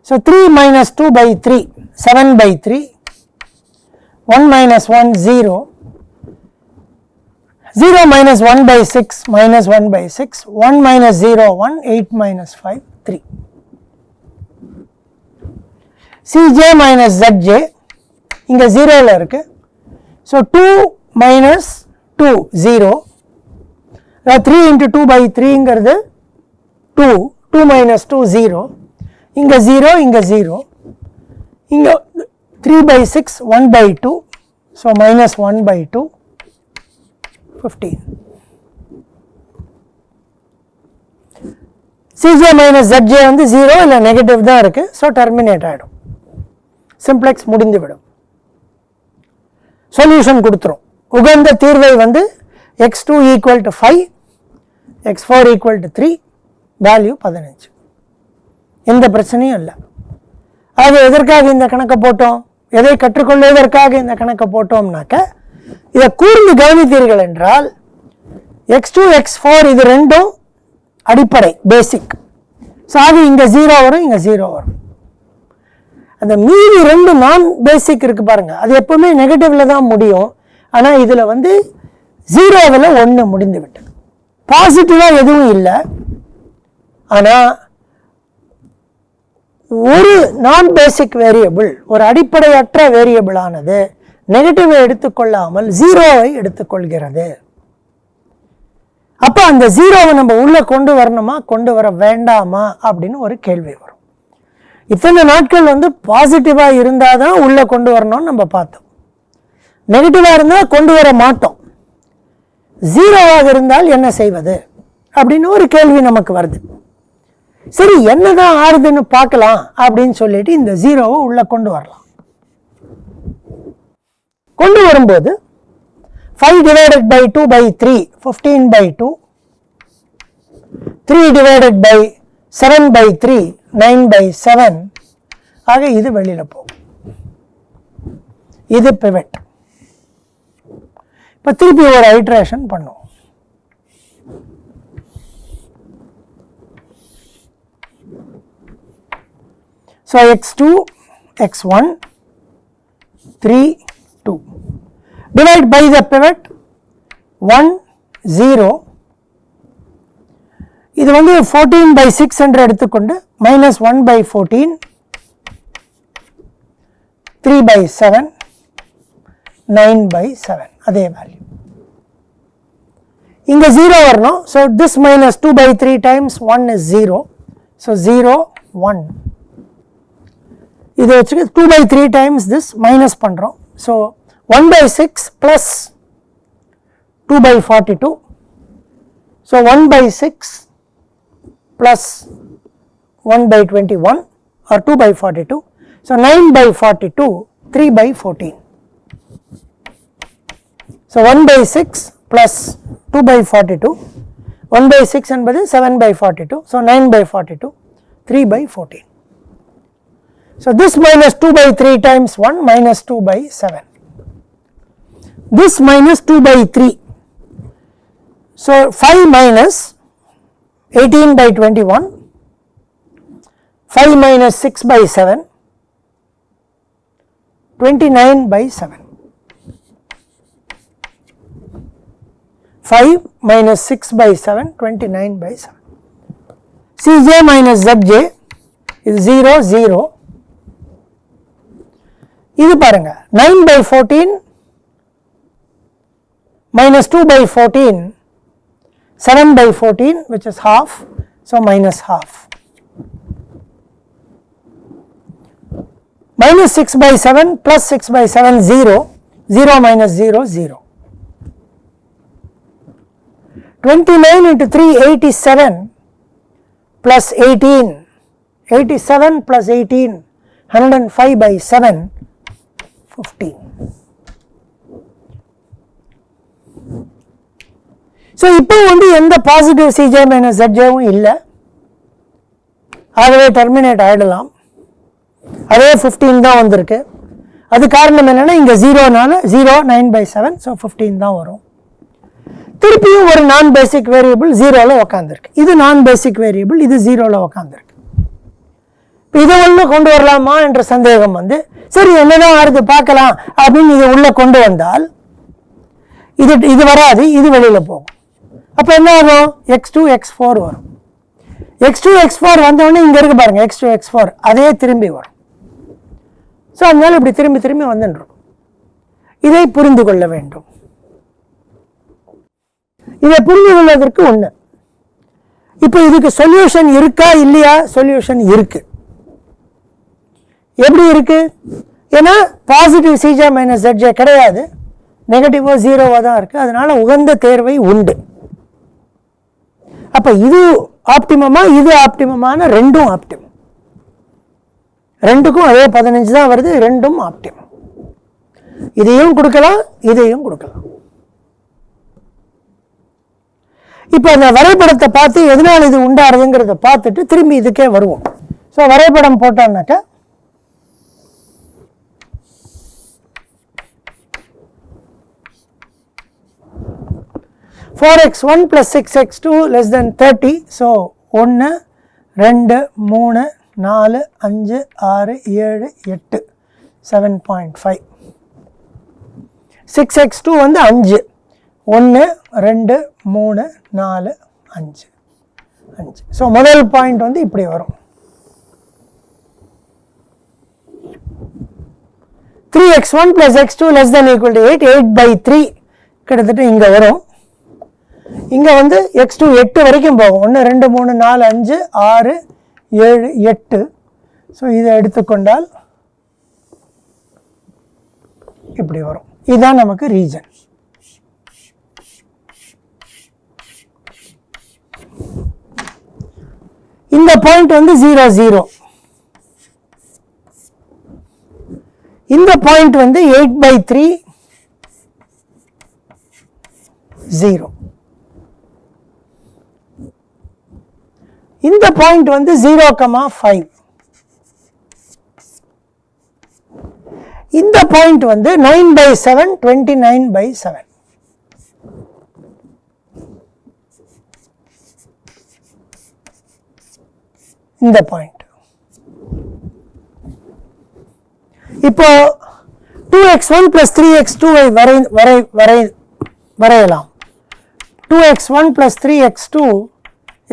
So 3 minus 2/3, 7/3. 1 minus 1 0. 0 minus 1/6 minus 1/6. 1 minus 0 1. 8 minus 5 3. Cj minus Zj இங்கே 0ல இருக்கு. So 2 minus 2 0. 3 into 2/3ங்கிறது 2. 2 minus 2 0. இங்கே 0, இங்கே 0. இங்கே 3/6 1/2. So minus 1/2 15. Cj minus Zj வந்து 0 இல்லை நெகட்டிவ் தான் இருக்கு. ஸோ டெர்மினேட் ஆகிடும். சிம்ப்ளெக்ஸ் முடிந்து விடும். சொல்யூஷன் கொடுத்துரும். உகந்த தீர்வை வந்து x2 = 5, x4 = 3, வேல்யூ 15. எந்த பிரச்சனையும் இல்லை. ஆக எதற்காக இந்த கணக்கை போட்டோம்? எதை கற்றுக்கொள்வதற்காக இந்த கணக்கை போட்டோம்னாக்க, இதை கூர்ந்து கவனித்தீர்கள் என்றால் x2 x4 இது ரெண்டும் அடிப்படை பேசிக். ஸோ ஆக இங்கே 0 வரும், இங்கே 0 வரும். அந்த மீதி 2 நான் பேசிக் இருக்கு பாருங்க, அது எப்பவுமே நெகட்டிவ்ல தான் முடியும். ஆனால் இதில் வந்து 0வில் 1 முடிந்து விட்டது. பாசிட்டிவாக எதுவும் இல்லை. ஆனால் ஒரு நான் பேசிக் வேரியபிள், ஒரு அடிப்படையற்ற வேரியபிள் ஆனது நெகட்டிவை எடுத்துக்கொள்ளாமல் 0வை எடுத்துக்கொள்கிறது. அப்போ அந்த 0வை நம்ம உள்ள கொண்டு வரணுமா, கொண்டு வர வேண்டாமா அப்படின்னு ஒரு கேள்வி வரும். இத்தனை நாட்கள் வந்து பாசிட்டிவாக இருந்தால் தான் உள்ளே கொண்டு வரணும்னு நம்ம பார்த்தோம். நெகட்டிவாக இருந்தால் கொண்டு வர மாட்டோம். 0வாக இருந்தால் என்ன செய்வது அப்படின்னு ஒரு கேள்வி நமக்கு வருது. சரி என்னதான் ஆறுதுன்னு பார்க்கலாம் அப்படின்னு சொல்லிட்டு இந்த ஜீரோவை உள்ள கொண்டு வரலாம். கொண்டு வரும்போது 5 divided by 2 by 3, 15 by 2, 3 divided by 7 by 3, 9 by 7. ஆக இது வெளியில போகும். இது pivot. இப்போ திருப்பி ஒரு ஐட்ரேஷன் பண்ணுவோம். So x2, x1, 3, 2. Divide by the pivot 1, 0. இது வந்து 14 by 6 என்று எடுத்துக்கொண்டு minus 1 by 14, 3 by 7, 9 by 7. அதே வேல்யூ. இங்க 0 வரணும். So this minus 2 by 3 times 1 is 0. So 0, 1. இது வச்சுக்கு 2 by 3 times this minus பண்றோம். So 1 by 6 plus 2 by 42. So 1 by 6 plus 1 by 21 or 2 by 42. So 9 by 42, 3 by 14. So 1 by 6 plus 2 by 42. 1 by 6 என்பது 7 by 42. So 9 by 42, 3 by 14. So this minus 2 by 3 times 1 minus 2 by 7. This minus 2 by 3. So 5 minus 18 by 21. 5 minus 6 by 7. 29 by 7. 5 minus 6 by 7, 29 by 7. Cj minus Zj is 0, 0. இது பாருங்க 9 by 14 minus 2 by 14, 7 by 14 which is half, so minus half. Minus 6 by 7 plus 6 by 7, 0, 0 minus 0, 0. 29 into 3, 87 plus 18, 87 plus 18, 105 by 7, 15. So இப்போ வந்து எந்த பாசிட்டிவ் Cj minus Zjவும் இல்லை, ஆகவே டெர்மினேட் ஆயிடலாம். அதே 15 தான் வந்திருக்கு. அது காரணம் என்னன்னா இங்க 0னால 0, 9 by 7, so 15 தான் வரும். திருப்பியும் ஒரு நான் பேசிக் வேரியபிள் 0ல உட்காந்துருக்கு. இது நான் பேசிக் வேரியபிள், இது 0ல உட்காந்துருக்கு. இதை உள்ள கொண்டு வரலாமா என்ற சந்தேகம் வந்து சரி என்னதான் ஆறுது பார்க்கலாம் அப்படின்னு இதை உள்ள கொண்டு வந்தால் இது வராது, இது வெளியில போகும். அப்ப என்ன ஆகும்? x2 x4 வரும். x2 x4 வந்தோடனே இங்க இருக்கு பாருங்க x2 x4 அதே திரும்பி வரும். ஸோ அதனால இப்படி திரும்பி திரும்பி வந்துடும். இதை புரிந்து கொள்ள வேண்டும். இதை புரிந்து கொள்வதற்கு ஒண்ணு, இப்போ இதுக்கு சொல்யூஷன் இருக்கா இல்லையா? சொல்யூஷன் இருக்கு. எப்படி இருக்கு? ஏன்னா பாசிட்டிவ் Cj minus Zj கிடையாது, நெகட்டிவோ 0வா தான் இருக்கு. அதனால உகந்த தேர்வை உண்டு. அப்ப இது ஆப்டிமமா இது ஆப்டிமமான? ரெண்டும் ஆப்டிமம். ரெண்டுக்கும் அதே 15 தான் வருது, ரெண்டும் ஆப்டிமம். இதையும் கொடுக்கலாம், இதையும் கொடுக்கலாம். இப்போ அந்த வரைபடத்தை பார்த்து எதனால இது உண்டாருதுங்கிறத பார்த்துட்டு திரும்பி இதுக்கே வருவோம். ஸோ வரைபடம் போட்டோம்னாக்கா four x1 plus 6x2 less than 30. So 1, 2, 3, 4, 5, 6, 7, 8, 7.5. 6x2 வந்து 5. 1, 2, 3, 4, 5, 5. ஸோ முதல் பாயிண்ட் வந்து இப்படி வரும். 3x1 plus x2 less than equal to 8, 8 by 3 கிட்டத்தட்ட இங்கே வரும். இங்கே வந்து x2 8 வரைக்கும் போகும். 1, 2, 3, 4, 5, 6, 7, 8. ஸோ இதை எடுத்துக்கொண்டால் இப்படி வரும். இதுதான் நமக்கு ரீஜன். இந்த பாயிண்ட் வந்து 0 0, இந்த பாயிண்ட் வந்து 8/3 0, இந்த பாயிண்ட் வந்து 0,5, இந்த பாயிண்ட் வந்து 9/7 29/7. இந்த பாயிண்ட் இப்போ 2x1 plus 3x2 வரையலாம். 2x1 plus 3x2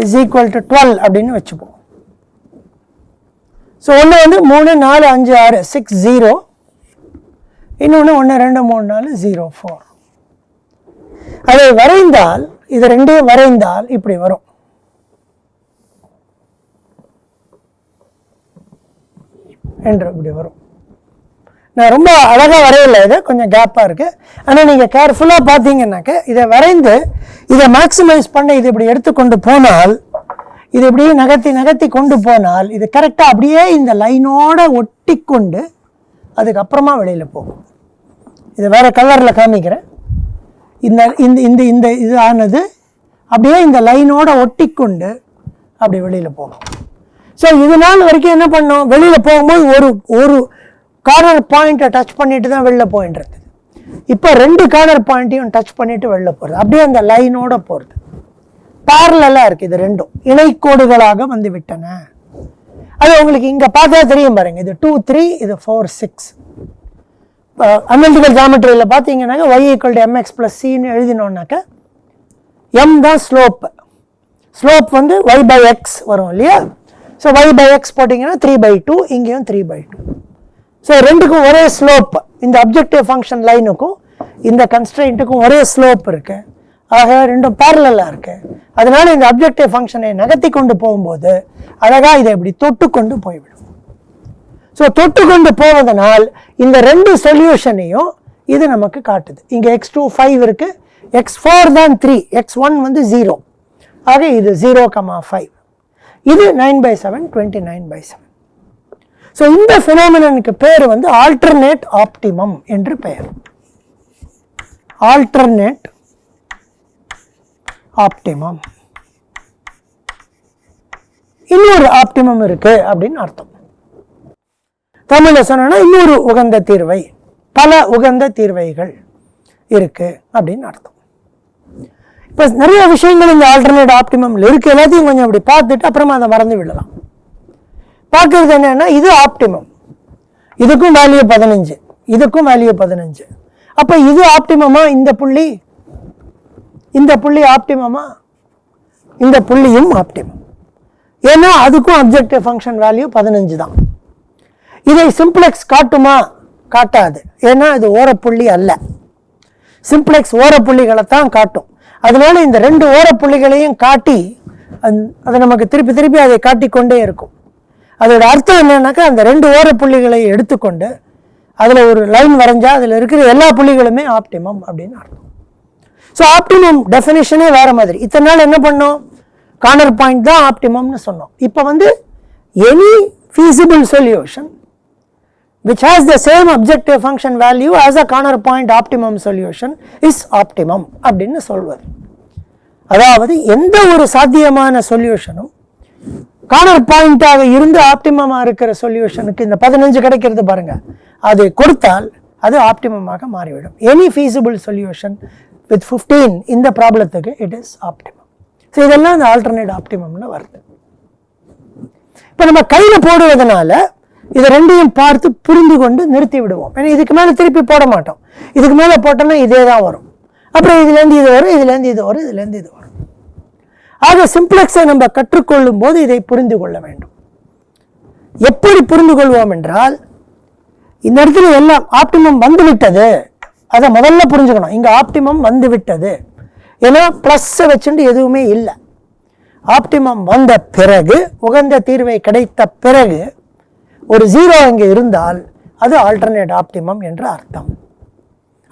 is equal to 12 அப்படின்னு வச்சுப்போம். ஸோ ஒன்று வந்து 3 4 5 6 6 0, இன்னொன்று 1 2 3 4 0 4. அதை வரைந்தால், இது ரெண்டையும் வரைந்தால் இப்படி வரும். என்று இப்படி வரும். நான் ரொம்ப அழகாக வரையலை, இது கொஞ்சம் கேப்பாக இருக்குது. ஆனால் நீங்கள் கேர்ஃபுல்லாக பார்த்தீங்கன்னாக்க இதை வரைந்து இதை மேக்ஸிமைஸ் பண்ண இது இப்படி எடுத்துக்கொண்டு போனால், இது இப்படியே நகர்த்தி நகர்த்தி கொண்டு போனால் இது கரெக்டாக அப்படியே இந்த லைனோட ஒட்டி கொண்டு அதுக்கப்புறமா வெளியில் போகும். இதை வேறு கலரில் காமிக்கிறேன். இந்த இந்த இந்த இந்த இது ஆனது அப்படியே இந்த லைனோட ஒட்டி கொண்டு அப்படி வெளியில் போகும். ஸோ இது நாள் வரைக்கும் என்ன பண்ணோம், வெளியில் போகும்போது ஒரு ஒரு கார்னர் பாயிண்ட்டை டச் பண்ணிட்டு தான் வெளில போயின்றது. இப்போ 2 கார்னர் பாயிண்ட்டையும் டச் பண்ணிட்டு வெளில போகிறது, அப்படியே அந்த லைனோட போகிறது. பேரலாக இருக்குது, இது ரெண்டும் இணைக்கோடுகளாக வந்து விட்டன. அது உங்களுக்கு இங்கே பார்த்தா தெரியும் பாருங்க, இது 2 3, இது 4 6. அனலிட்டிக்கல் ஜாமெட்ரியில் பார்த்தீங்கன்னாக்க y = mx + cன்னு எழுதினோன்னாக்க m தான் ஸ்லோப். ஸ்லோப் வந்து y/x வரும் இல்லையா. ஸோ y/x போட்டிங்கன்னா 3/2, இங்கேயும் 3/2. ஸோ ரெண்டுக்கும் ஒரே ஸ்லோப், இந்த அப்ஜெக்டிவ் ஃபங்க்ஷன் லைனுக்கும் இந்த கன்ஸ்ட்ரெயின்ட்டுக்கும் ஒரே ஸ்லோப் இருக்குது. ஆக ரெண்டும் பேரலாக இருக்குது. அதனால இந்த அப்ஜெக்டிவ் ஃபங்க்ஷனை நகர்த்தி கொண்டு போகும்போது அழகாக இதை இப்படி தொட்டு கொண்டு போய்விடும். ஸோ தொட்டு கொண்டு போவதனால் இந்த 2 சொல்யூஷனையும் இது நமக்கு காட்டுது. இங்கே x2 5 இருக்குது, x4 தான் 3, x1 வந்து 0. ஆக இது 0,5, இது 9/7 29/7. ஸோ இந்த ஃபினாமினனுக்கு பேர் வந்து ஆல்டர்னேட் ஆப்டிமம் என்று பெயர். ஆல்டர்னேட் ஆப்டிமம், இன்னொரு ஆப்டிமம் இருக்கு அப்படின்னு அர்த்தம். தமிழில் சொன்னா இன்னொரு உகந்த தீர்வை, பல உகந்த தீர்வைகள் இருக்கு அப்படின்னு அர்த்தம். இப்போ நிறைய விஷயங்கள் இந்த ஆல்டர்னேட் ஆப்டிமம்ல இருக்கு. எல்லாத்தையும் கொஞ்சம் அப்படி பார்த்துட்டு அப்புறமா அதை மறந்து விடலாம். பார்க்கறது என்னன்னா, இது ஆப்டிமம், இதுக்கும் வேல்யூ 15, இதுக்கும் வேல்யூ 15. அப்போ இது ஆப்டிமமா, இந்த புள்ளி ஆப்டிமமா, இந்த புள்ளியும் ஆப்டிமம். ஏன்னா அதுக்கும் அப்ஜெக்டிவ் ஃபங்க்ஷன் வேல்யூ 15 தான். இதை சிம்பிளெக்ஸ் காட்டுமா? காட்டாது. ஏன்னா இது ஓரப்புள்ளி அல்ல. சிம்பிளெக்ஸ் ஓரப்புள்ளிகளை தான் காட்டும். அதனால இந்த 2 ஓரப்புள்ளிகளையும் காட்டி அதை நமக்கு திருப்பி திருப்பி அதை காட்டிக்கொண்டே இருக்கும். அதோட அர்த்தம் என்னன்னாக்கா, அந்த 2 ஓரப்புள்ளிகளை எடுத்துக்கொண்டு அதில் ஒரு லைன் வரைஞ்சா அதில் இருக்கிற எல்லா புள்ளிகளுமே ஆப்டிமம் அப்படின்னு அர்த்தம். ஸோ ஆப்டிமம் டெஃபினிஷனே வேறு மாதிரி. இத்தனை நாள் என்ன பண்ணோம், கார்னர் பாயிண்ட் தான் ஆப்டிமம்னு சொன்னோம். இப்போ வந்து any feasible solution which has the same objective function value as a corner point optimum solution is optimum அப்படின்னு சொல்வது. அதாவது எந்த ஒரு சாத்தியமான சொல்யூஷனும் கார்னர் பாயிண்டாக இருந்து ஆப்டிமமாக இருக்கிற சொல்யூஷனுக்கு இந்த 15 கிடைக்கிறது பாருங்க, அது கொடுத்தால் அது ஆப்டிமமாக மாறிவிடும். எனி feasible solution with 15 இந்த ப்ராப்ளத்துக்கு இட் இஸ் ஆப்டிமம். ஸோ இதெல்லாம் இந்த ஆல்டர்னேட் ஆப்டிமம்னு வருது. இப்போ நம்ம கையில் போடுவதனால இதை ரெண்டையும் பார்த்து புரிந்து கொண்டு நிறுத்தி விடுவோம். ஏன்னா இதுக்கு மேலே திருப்பி போட மாட்டோம். இதுக்கு மேலே போட்டோம்னா இதே தான் வரும். அப்புறம் இதுலேருந்து இது வரும், இதுலேருந்து இது வரும், இதுலேருந்து இது வரும். ஆக சிம்பிளெக்ஸை நம்ம கற்றுக்கொள்ளும் போது இதை புரிந்து கொள்ள வேண்டும். எப்படி புரிந்து கொள்வோம் என்றால், இந்த இடத்துல எல்லாம் ஆப்டிமம் வந்துவிட்டது, அதை முதல்ல புரிஞ்சுக்கணும். இங்கே ஆப்டிமம் வந்து விட்டது, ஏன்னா ப்ளஸ்ஸை வச்சுட்டு எதுவுமே இல்லை. ஆப்டிமம் வந்த பிறகு, உகந்த தீர்வை கிடைத்த பிறகு ஒரு 0 இங்கே இருந்தால் அது ஆல்டர்னேட் ஆப்டிமம் என்று அர்த்தம்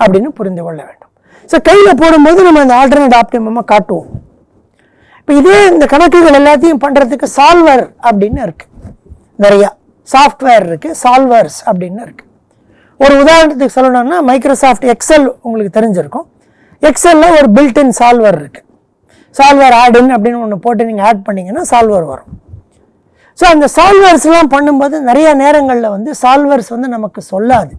அப்படின்னு புரிந்து கொள்ள வேண்டும். ஸோ கையில் போடும்போது நம்ம அந்த ஆல்டர்னேட் ஆப்டிமமாக காட்டுவோம். இப்போ இதே இந்த கணக்குகள் எல்லாத்தையும் பண்ணுறதுக்கு சால்வர் அப்படின்னு இருக்குது, நிறையா சாஃப்ட்வேர் இருக்குது, சால்வர்ஸ் அப்படின்னு இருக்குது. ஒரு உதாரணத்துக்கு சொல்லணும்னா மைக்ரோசாஃப்ட் எக்ஸல் உங்களுக்கு தெரிஞ்சிருக்கும். எக்ஸலில் ஒரு பில்ட்இன் சால்வர் இருக்குது. சால்வர் ஆட்-இன் அப்படின்னு ஒன்று போட்டு நீங்கள் ஆட் பண்ணிங்கன்னா சால்வர் வரும். ஸோ அந்த சால்வர்ஸ்லாம் பண்ணும்போது நிறைய நேரங்களில் வந்து சால்வர்ஸ் வந்து நமக்கு சொல்லாது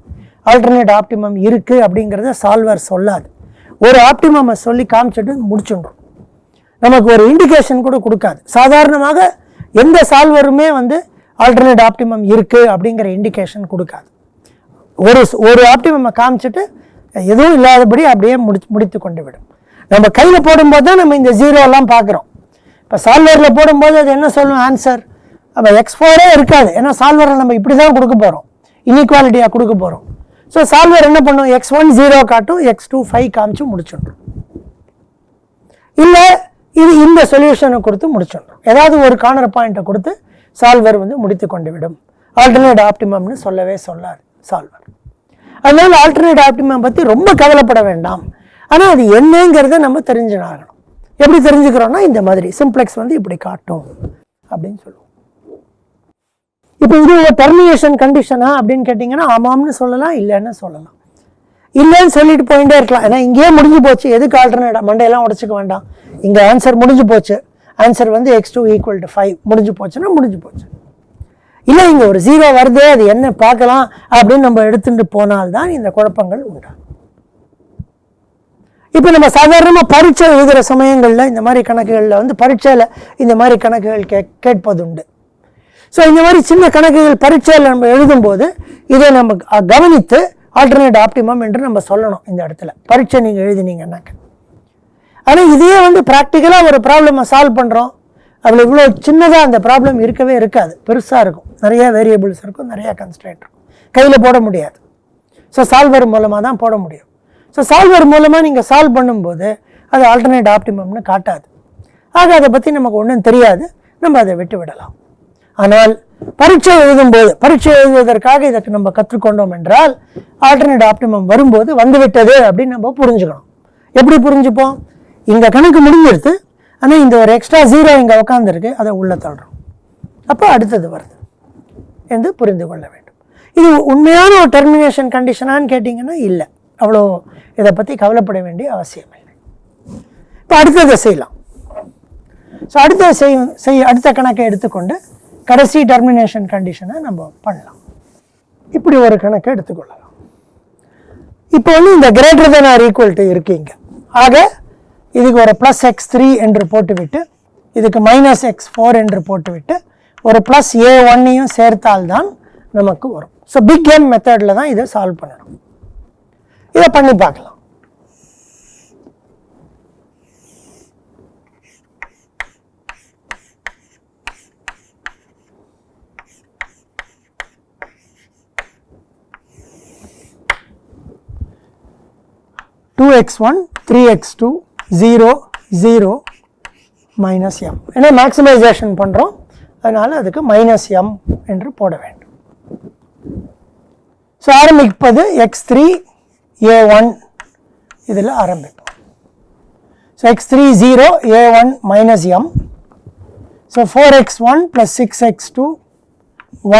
ஆல்டர்னேட் ஆப்டிமம் இருக்குது அப்படிங்கிறத சால்வர் சொல்லாது. ஒரு ஆப்டிமமை சொல்லி காமிச்சிட்டு முடிச்சுடும். நமக்கு ஒரு இண்டிகேஷன் கூட கொடுக்காது. சாதாரணமாக எந்த சால்வருமே வந்து ஆல்டர்னேட் ஆப்டிமம் இருக்குது அப்படிங்கிற இண்டிகேஷன் கொடுக்காது. ஒரு ஆப்டிமமை காமிச்சிட்டு எதுவும் இல்லாதபடி அப்படியே முடித்து கொண்டு விடும். நம்ம கையில் போடும்போது தான் நம்ம இந்த ஜீரோலாம் பார்க்குறோம். இப்போ சால்வரில் போடும்போது அது என்ன சொல்லும் ஆன்சர், அப்போ x4 இருக்காது. ஏன்னா சால்வரை நம்ம இப்படி தான் கொடுக்க போகிறோம், இன்இக்வாலிட்டியாக கொடுக்க போகிறோம். ஸோ சால்வர் என்ன பண்ணும், x1 0 காட்டும், x2 5 காமிச்சு முடிச்சிடும். இல்லை இது இந்த சொல்யூஷனை கொடுத்து முடிச்சிடும். ஏதாவது ஒரு கார்னர் பாயிண்ட்டை கொடுத்து சால்வர் வந்து முடித்து கொண்டு விடும். ஆல்டர்னேட் ஆப்டிமம்னு சொல்லவே சொல்லாது சால்வர். அதனால ஆல்டர்னேட் ஆப்டிமம் பற்றி ரொம்ப கவலைப்பட வேண்டாம். ஆனால் அது என்னங்கிறத நம்ம தெரிஞ்சுனாகணும். எப்படி தெரிஞ்சுக்கிறோன்னா இந்த மாதிரி சிம்ப்ளெக்ஸ் வந்து இப்படி காட்டும் அப்படின்னு சொல்லுவோம். இப்போ இது ஒரு டெர்மினேஷன் கண்டிஷனா அப்படின்னு கேட்டிங்கன்னா ஆமாம்னு சொல்லலாம், இல்லைன்னு சொல்லலாம். இல்லைன்னு சொல்லிட்டு போயிட்டே இருக்கலாம். ஏன்னா இங்கேயே முடிஞ்சு போச்சு, எதுக்கு ஆல்டர்னேட் மண்டையெல்லாம் உடச்சிக்க வேண்டாம். இங்கே ஆன்சர் முடிஞ்சு போச்சு, ஆன்சர் வந்து x2 = 5 முடிஞ்சு போச்சுன்னா முடிஞ்சு போச்சு. இல்லை இங்கே ஒரு 0 வருது, அது என்ன பார்க்கலாம் அப்படின்னு நம்ம எடுத்துட்டு போனால்தான் இந்த குழப்பங்கள் உண்டாகும். இப்போ நம்ம சாதாரணமாக பரீட்சை எழுதுகிற சமயங்களில் இந்த மாதிரி கணக்குகளில் வந்து பரீட்சையில் இந்த மாதிரி கணக்குகள் கேட்பதுண்டு. ஸோ இந்த மாதிரி சின்ன கணக்குகள் பரீட்சையில் நம்ம எழுதும்போது இதை நம்ம கவனித்து ஆல்டர்னேட் ஆப்டிமம் என்று நம்ம சொல்லணும். இந்த இடத்துல பரீட்சை நீங்கள் எழுதினீங்கன்னாக்க. ஆனால் இதையே வந்து ப்ராக்டிக்கலாக ஒரு ப்ராப்ளமை சால்வ் பண்ணுறோம், அதில் இவ்வளோ சின்னதாக அந்த ப்ராப்ளம் இருக்கவே இருக்காது, பெருசாக இருக்கும், நிறையா வேரியபிள்ஸ் இருக்கும், நிறையா கன்ஸ்ட்ரெயின்ட் இருக்கும், கையில் போட முடியாது. ஸோ சால்வர் மூலமாக தான் போட முடியும். ஸோ சால்வர் மூலமாக நீங்கள் சால்வ் பண்ணும்போது அது ஆல்டர்னேட் ஆப்டிமம்னு காட்டாது. ஆக அதை பற்றி நமக்கு ஒன்றும் தெரியாது, நம்ம அதை விட்டு விடலாம். ஆனால் பரீட்சை எழுதும்போது, பரீட்சை எழுதுவதற்காக இதற்கு நம்ம கற்றுக்கொண்டோம் என்றால் ஆல்டர்னேட் ஆப்டிமம் வரும்போது வந்துவிட்டது அப்படின்னு நம்ம புரிஞ்சுக்கணும். எப்படி புரிஞ்சுப்போம், இங்கே கணக்கு முடிஞ்சிருது, ஆனால் இந்த ஒரு எக்ஸ்ட்ரா 0 இங்கே உட்காந்துருக்கு, அதை உள்ளே தள்ளுறோம், அப்போ அடுத்தது வருது என்று புரிந்து கொள்ள வேண்டும். இது உண்மையான ஒரு டெர்மினேஷன் கண்டிஷனான்னு கேட்டிங்கன்னா இல்லை, அவ்வளோ இதை பற்றி கவலைப்பட வேண்டிய அவசியம் இல்லை. இப்போ அடுத்ததை செய்யலாம். ஸோ அடுத்த கணக்கை எடுத்துக்கொண்டு கடைசி டெர்மினேஷன் கண்டிஷனை நம்ம பண்ணலாம். இப்படி ஒரு கணக்கை எடுத்துக்கொள்ளலாம். இப்போ வந்து இந்த greater than or equal to இருக்கீங்க. ஆக இதுக்கு ஒரு +x3 என்று போட்டுவிட்டு இதுக்கு -x4 என்று போட்டுவிட்டு ஒரு +a1ஐயும் சேர்த்தால்தான் நமக்கு வரும். ஸோ பிக் எம் மெத்தடில் தான் இதை சால்வ் பண்ணணும். இதை பண்ணி பார்க்கலாம். (2x1 3x2 0 0 -m). ஏன்னா மேக்ஸிமைசேஷன் பண்ணுறோம், அதனால் அதுக்கு -m என்று போட வேண்டும். ஸோ ஆரம்பிப்பது x3 a1 இதில் ஆரம்பிப்போம். So x3 0 a1 -m. So 4x1 + 6x2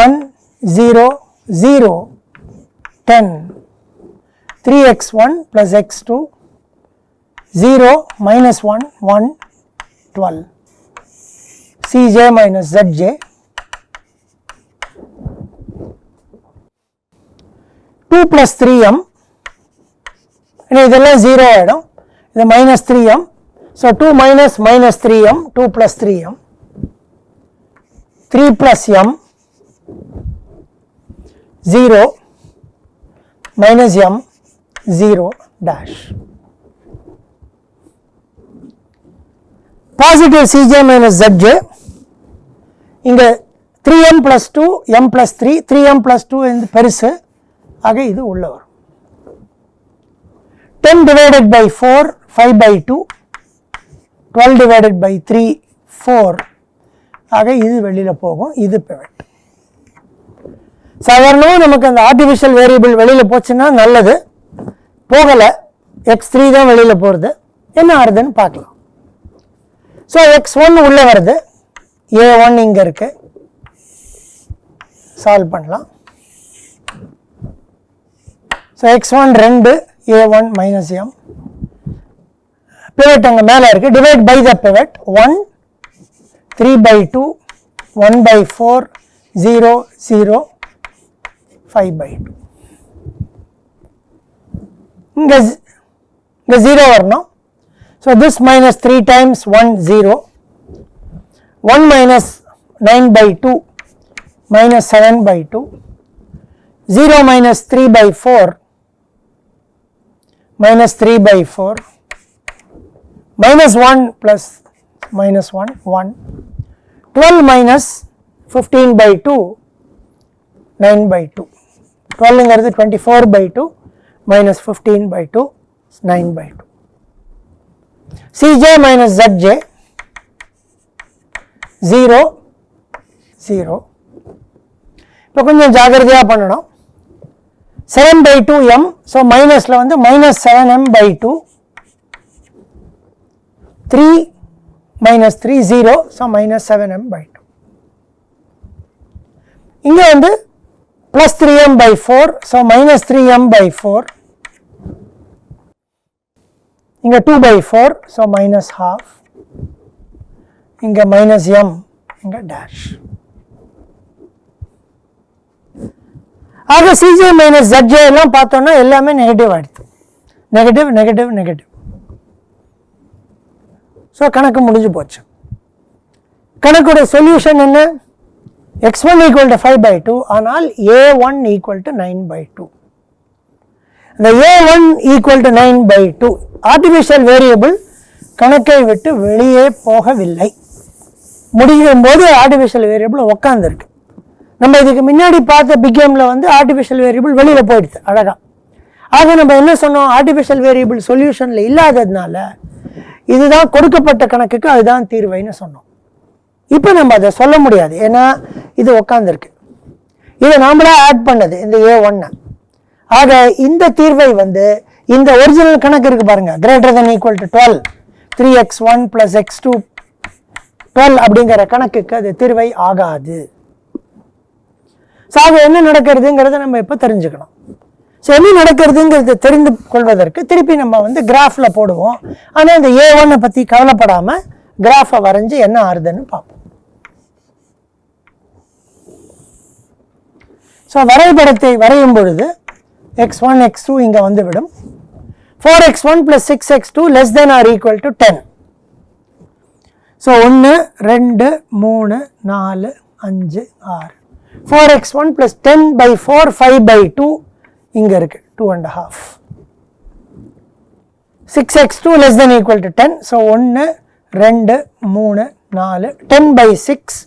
1 0 0 10 3x1 + x2 0 -1 1 12 cj - zj 2 + 3m. இதெல்லாம் 0 ஆகிடும், இது -3m. So 2 - -3m 2 + 3m 3 + m 0 -m 0 dash. Positive cj - zj. இங்கே 3m + 2 m + 3 3m + 2 இந்த பெருசு, ஆக இது உள்ள வரும். 10 divided by 4 5/2 12 divided by 3 4, ஆக இது வெளியில் போகும், இது பிவட். சாதாரணமாக நமக்கு அந்த ஆர்டிஃபிஷியல் வேரியபிள் வெளியில் போச்சுன்னா நல்லது, போகலை, x3 தான் வெளியில் போகிறது, என்ன ஆறுதுன்னு பார்க்கலாம். ஸோ x1 உள்ளே வருது, a1 இங்கே இருக்கு, சால்வ் பண்ணலாம். So x1 2, a1 minus m, pivot அங்கே மேலே இருக்கு, டிவைட் பை த பிவட் 1, 3/2, 1/4, 0, 0, 5/2. இங்கே 0 வரணும். So this minus 3 times 1, 0, 1 minus 9/2 minus 7/2, 0 minus 3/4 minus 3/4, minus 1 plus minus 1, 1, 12 minus 15/2, 9/2, 12ங்கிறது 24/2 minus 15/2, 9/2. Cj minus Zj 0, 0. இப்போ கொஞ்சம் ஜாகிரதையாக பண்ணணும். 7/2m, ஸோ மைனஸில் வந்து minus 7m/2, 3 minus 3, 0, so minus 7m/2. இங்கே வந்து plus 3m/4, so minus 3m/4, இங்கே 2/4, ஸோ minus half, இங்கே minus m, இங்கே dash. ஆக Cj மைனஸ் Zj எல்லாம் பார்த்தோம்னா எல்லாமே நெகட்டிவ் ஆகிடுது, நெகட்டிவ் நெகட்டிவ் நெகட்டிவ். ஸோ கணக்கு முடிஞ்சு போச்சு. கணக்கோட சொல்யூஷன் என்ன? x1 ஈக்குவல் டு 5/2, ஆனால் a1 ஈக்குவல் டு 9/2. இந்த a1 equal to 9/2 artificial variable கணக்கை விட்டு வெளியே போகவில்லை. முடியும் போது ஆர்டிஃபிஷியல் வேரியபிள் உட்காந்துருக்கு. நம்ம இதுக்கு முன்னாடி பார்த்த பிக் கேமில் வந்து ஆர்டிஃபிஷியல் வேரியபிள் வெளியில் போயிடுது அழகாக. ஆக நம்ம என்ன சொன்னோம்? ஆர்டிஃபிஷியல் வேரியபிள் சொல்யூஷனில் இல்லாததுனால இதுதான் கொடுக்கப்பட்ட கணக்குக்கு அதுதான் தீர்வைன்னு சொன்னோம். இப்போ நம்ம அதை சொல்ல முடியாது, ஏன்னா இது உட்காந்துருக்கு. இதை நாமளா ஆட் பண்ணது இந்த a1. ஆக இந்த தீர்வை வந்து இந்த ஒரிஜினல் கணக்கு இருக்கு பாருங்க, greater then equal to 12, 3x1 plus x2 12 அப்படிங்கிற கணக்குக்கு அது தீர்வை ஆகாது. ஸோ ஆக என்ன நடக்கிறதுங்கிறத நம்ம இப்போ தெரிஞ்சுக்கணும். ஸோ என்ன நடக்கிறதுங்கிறது தெரிந்து கொள்வதற்கு திருப்பி நம்ம வந்து கிராஃபில் போடுவோம். ஆனால் இந்த a1 பற்றி கவலைப்படாமல் கிராஃபை வரைஞ்சி என்ன ஆறுதுன்னு பார்ப்போம். ஸோ வரைபடத்தை வரையும் பொழுது x1 x2 இங்கே வந்துவிடும். 4x1 plus 6x2 less than or equal to 10. So 1, 2, 3, 4, 5, 6. 4x1 plus 10/4, 5/2 இங்கே இருக்கு, 2.5. 6x2 less than equal to 10. So 1, 2, 3, 4, 10/6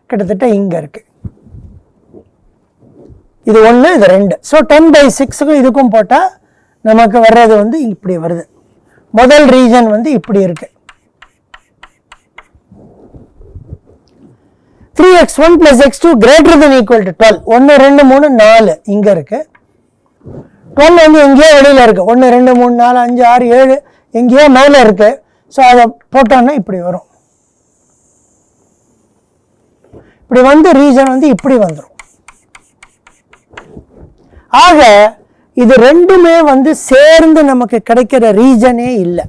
கிட்டத்தட்ட இங்கே இருக்கு. இது 1, இது 2. ஸோ 10/6க்கும் இதுக்கும் போட்டால் நமக்கு வர்றது வந்து இப்படி வருது. முதல் ரீஜன் வந்து இப்படி இருக்கு. 3x1 plus x2 greater than equal to 12. 1, 2, 3, 4 இங்கே இருக்கு. 12 வந்து எங்கேயோ வெளியில் இருக்கு. 1, 2, 3, 4, 5, 6, 7 எங்கேயோ மேலே இருக்கு. ஸோ அதை போட்டோன்னா இப்படி வரும். இப்படி வந்து ரீஜன் வந்து இப்படி வந்துடும். ஆக இது ரெண்டுமே வந்து சேர்ந்து நமக்கு கிடைக்கிற ரீஜனே இல்லை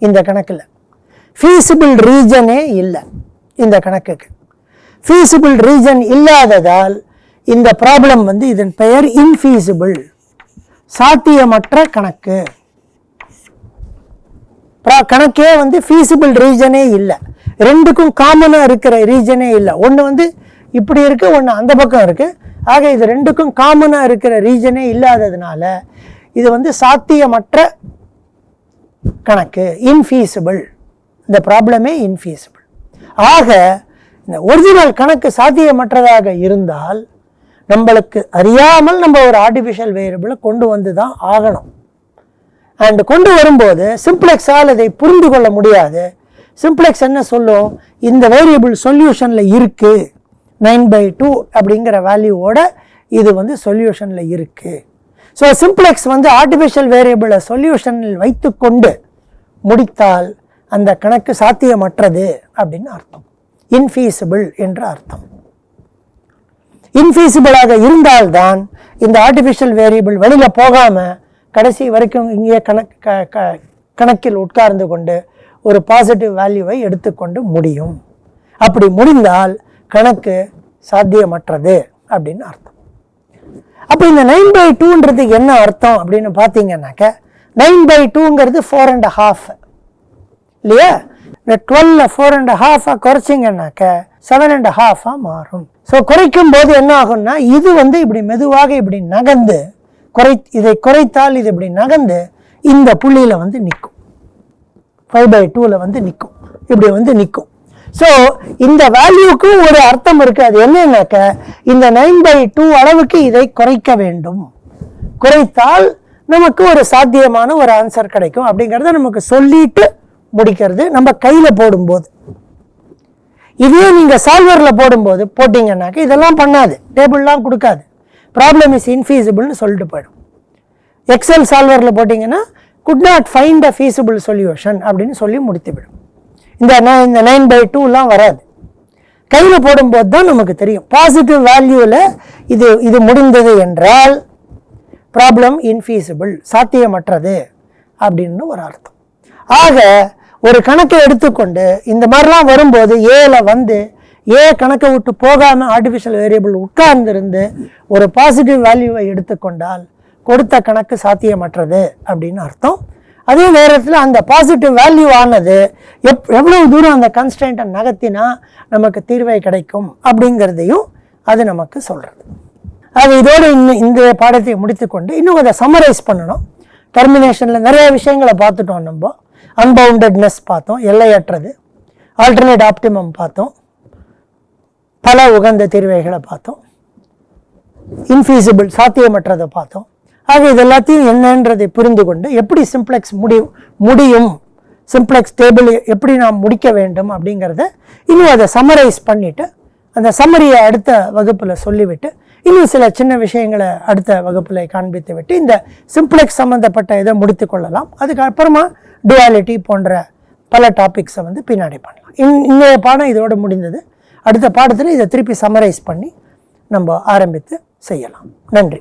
இந்த கணக்கில். ஃபீஸிபிள் ரீஜனே இல்லை இந்த கணக்குக்கு. ஃபீஸிபிள் ரீஜன் இல்லாததால் இந்த ப்ராப்ளம் வந்து இதன் பெயர் இன்ஃபீஸிபிள், சாத்தியமற்ற கணக்கு. கணக்கே வந்து ஃபீஸிபிள் ரீஜனே இல்லை. ரெண்டுக்கும் காமனாக இருக்கிற ரீஜனே இல்லை. ஒன்று வந்து இப்படி இருக்குது, ஒன்று அந்த பக்கம் இருக்குது. ஆக இது ரெண்டுக்கும் காமனாக இருக்கிற ரீஜனே இல்லாததுனால இது வந்து சாத்தியமற்ற கணக்கு, இன்ஃபீஸிபிள். இந்த ப்ராப்ளமே இன்ஃபீஸிபிள். ஆக இந்த ஒரிஜினல் கணக்கு சாத்தியமற்றதாக இருந்தால் நம்மளுக்கு அறியாமல் நம்ம ஒரு ஆர்டிஃபிஷியல் வேரியபிளை கொண்டு வந்து தான் ஆகணும். அண்ட் கொண்டு வரும்போது சிம்பிளெக்ஸால் இதை புரிந்து கொள்ள முடியாது. சிம்பிளெக்ஸ் என்ன சொல்லும்? இந்த வேரியபிள் சொல்யூஷனில் இருக்குது, 9/2 அப்படிங்கிற வேல்யூவோட இது வந்து சொல்யூஷனில் இருக்குது. ஸோ சிம்பிளெக்ஸ் வந்து ஆர்டிஃபிஷியல் வேரியபிளை சொல்யூஷனில் வைத்து கொண்டு முடித்தால் அந்த கணக்கு சாத்தியமற்றது அப்படின்னு அர்த்தம். இன்ஃபீஸிபிள் என்ற அர்த்தம். இன்ஃபீஸிபிளாக இருந்தால்தான் இந்த ஆர்டிஃபிஷியல் வேரியபிள் வெளியில் போகாமல் கடைசி வரைக்கும் இங்கே கணக்கில் உட்கார்ந்து கொண்டு ஒரு பாசிட்டிவ் வேல்யூவை எடுத்துக்கொண்டு முடியும். அப்படி முடிந்தால் கணக்கு சாத்தியமற்றது அப்படின்னு அர்த்தம். அப்போ இந்த 9/2ன்றதுக்கு என்ன அர்த்தம் அப்படின்னு பார்த்தீங்கன்னாக்க 9/2ங்கிறது 4.5 இல்லையா? இந்த 12 4.5 குறைச்சிங்கன்னாக்க 7.5 மாறும். ஸோ குறைக்கும் போது என்ன ஆகும்னா இது இப்படி மெதுவாக இப்படி நகர்ந்து இதை குறைத்தால் இது இப்படி நகர்ந்து இந்த புள்ளியில் நிற்கும். 5/2ல நிற்கும், இப்படி நிற்கும். ஸோ இந்த வேல்யூக்கும் ஒரு அர்த்தம் இருக்கு. அது என்னன்னாக்க இந்த 9/2 அளவுக்கு இதை குறைக்க வேண்டும். குறைத்தால் நமக்கு ஒரு சாத்தியமான ஒரு ஆன்சர் கிடைக்கும் அப்படிங்கிறத நமக்கு சொல்லிட்டு முடிக்கிறது நம்ம கையில் போடும்போது. இதே நீங்கள் சால்வரில் போடும்போது போட்டிங்கன்னாக்க இதெல்லாம் பண்ணாது, டேபிள்லாம் கொடுக்காது, ப்ராப்ளம் இஸ் இன்ஃபீஸிபிள்னு சொல்லிட்டு போயிடும். எக்ஸல் சால்வரில் போட்டிங்கன்னா could not find a feasible solution அப்படின்னு சொல்லி முடித்துவிடும். இந்த 9/2லாம் வராது. கையில் போடும்போது தான் நமக்கு தெரியும் பாசிட்டிவ் வேல்யூவில் இது முடிந்தது என்றால் ப்ராப்ளம் இன்ஃபீஸிபிள், சாத்தியமற்றது அப்படின்னு ஒரு அர்த்தம். ஆக ஒரு கணக்கை எடுத்துக்கொண்டு இந்த மாதிரிலாம் வரும்போது ஏ கணக்கை விட்டு போகாமல் ஆர்டிஃபிஷியல் வேரியபிள் உட்கார்ந்திருந்து ஒரு பாசிட்டிவ் வேல்யூவை எடுத்துக்கொண்டால் கொடுத்த கணக்கு சாத்தியமற்றது அப்படின்னு அர்த்தம். அதே நேரத்தில் அந்த பாசிட்டிவ் வேல்யூ ஆனது எவ்வளவு தூரம் அந்த கன்ஸ்டன்ட்டை நகர்த்தினா நமக்கு தீர்வை கிடைக்கும் அப்படிங்கிறதையும் அது நமக்கு சொல்கிறது. அது இதோடு இந்த பாடத்தை முடித்துக்கொண்டு இன்னும் அதை சம்மரைஸ் பண்ணணும். டெர்மினேஷனில் நிறைய விஷயங்களை பார்த்துட்டோம். நம்ம அன்பவுண்டட்னஸ் பார்த்தோம், எல்லையற்றது, ஆல்டர்னேட் ஆப்டிமம் பார்த்தோம், பல உகந்த தீர்வைகளை பார்த்தோம், இன்ஃபீஸிபிள் சாத்தியமற்றதை பார்த்தோம். ஆக இது எல்லாத்தையும் என்னன்றதை புரிந்து கொண்டு எப்படி சிம்ப்ளெக்ஸ் முடியும், சிம்ப்ளெக்ஸ் டேபிள் எப்படி நாம் முடிக்க வேண்டும் அப்படிங்கிறத இன்னும் அதை சம்மரைஸ் பண்ணிவிட்டு அந்த சம்மரியை அடுத்த வகுப்பில் சொல்லிவிட்டு இன்னும் சில சின்ன விஷயங்களை அடுத்த வகுப்பில் காண்பித்து விட்டு இந்த சிம்ப்ளெக்ஸ் சம்மந்தப்பட்ட இதை முடித்து கொள்ளலாம். அதுக்கப்புறமா டுவாலிட்டி போன்ற பல டாபிக்ஸை பின்னாடி பண்ணலாம். இன்றைய பாடம் இதோடு முடிந்தது. அடுத்த பாடத்தில் இதை திருப்பி சம்மரைஸ் பண்ணி நம்ம ஆரம்பித்து செய்யலாம். நன்றி.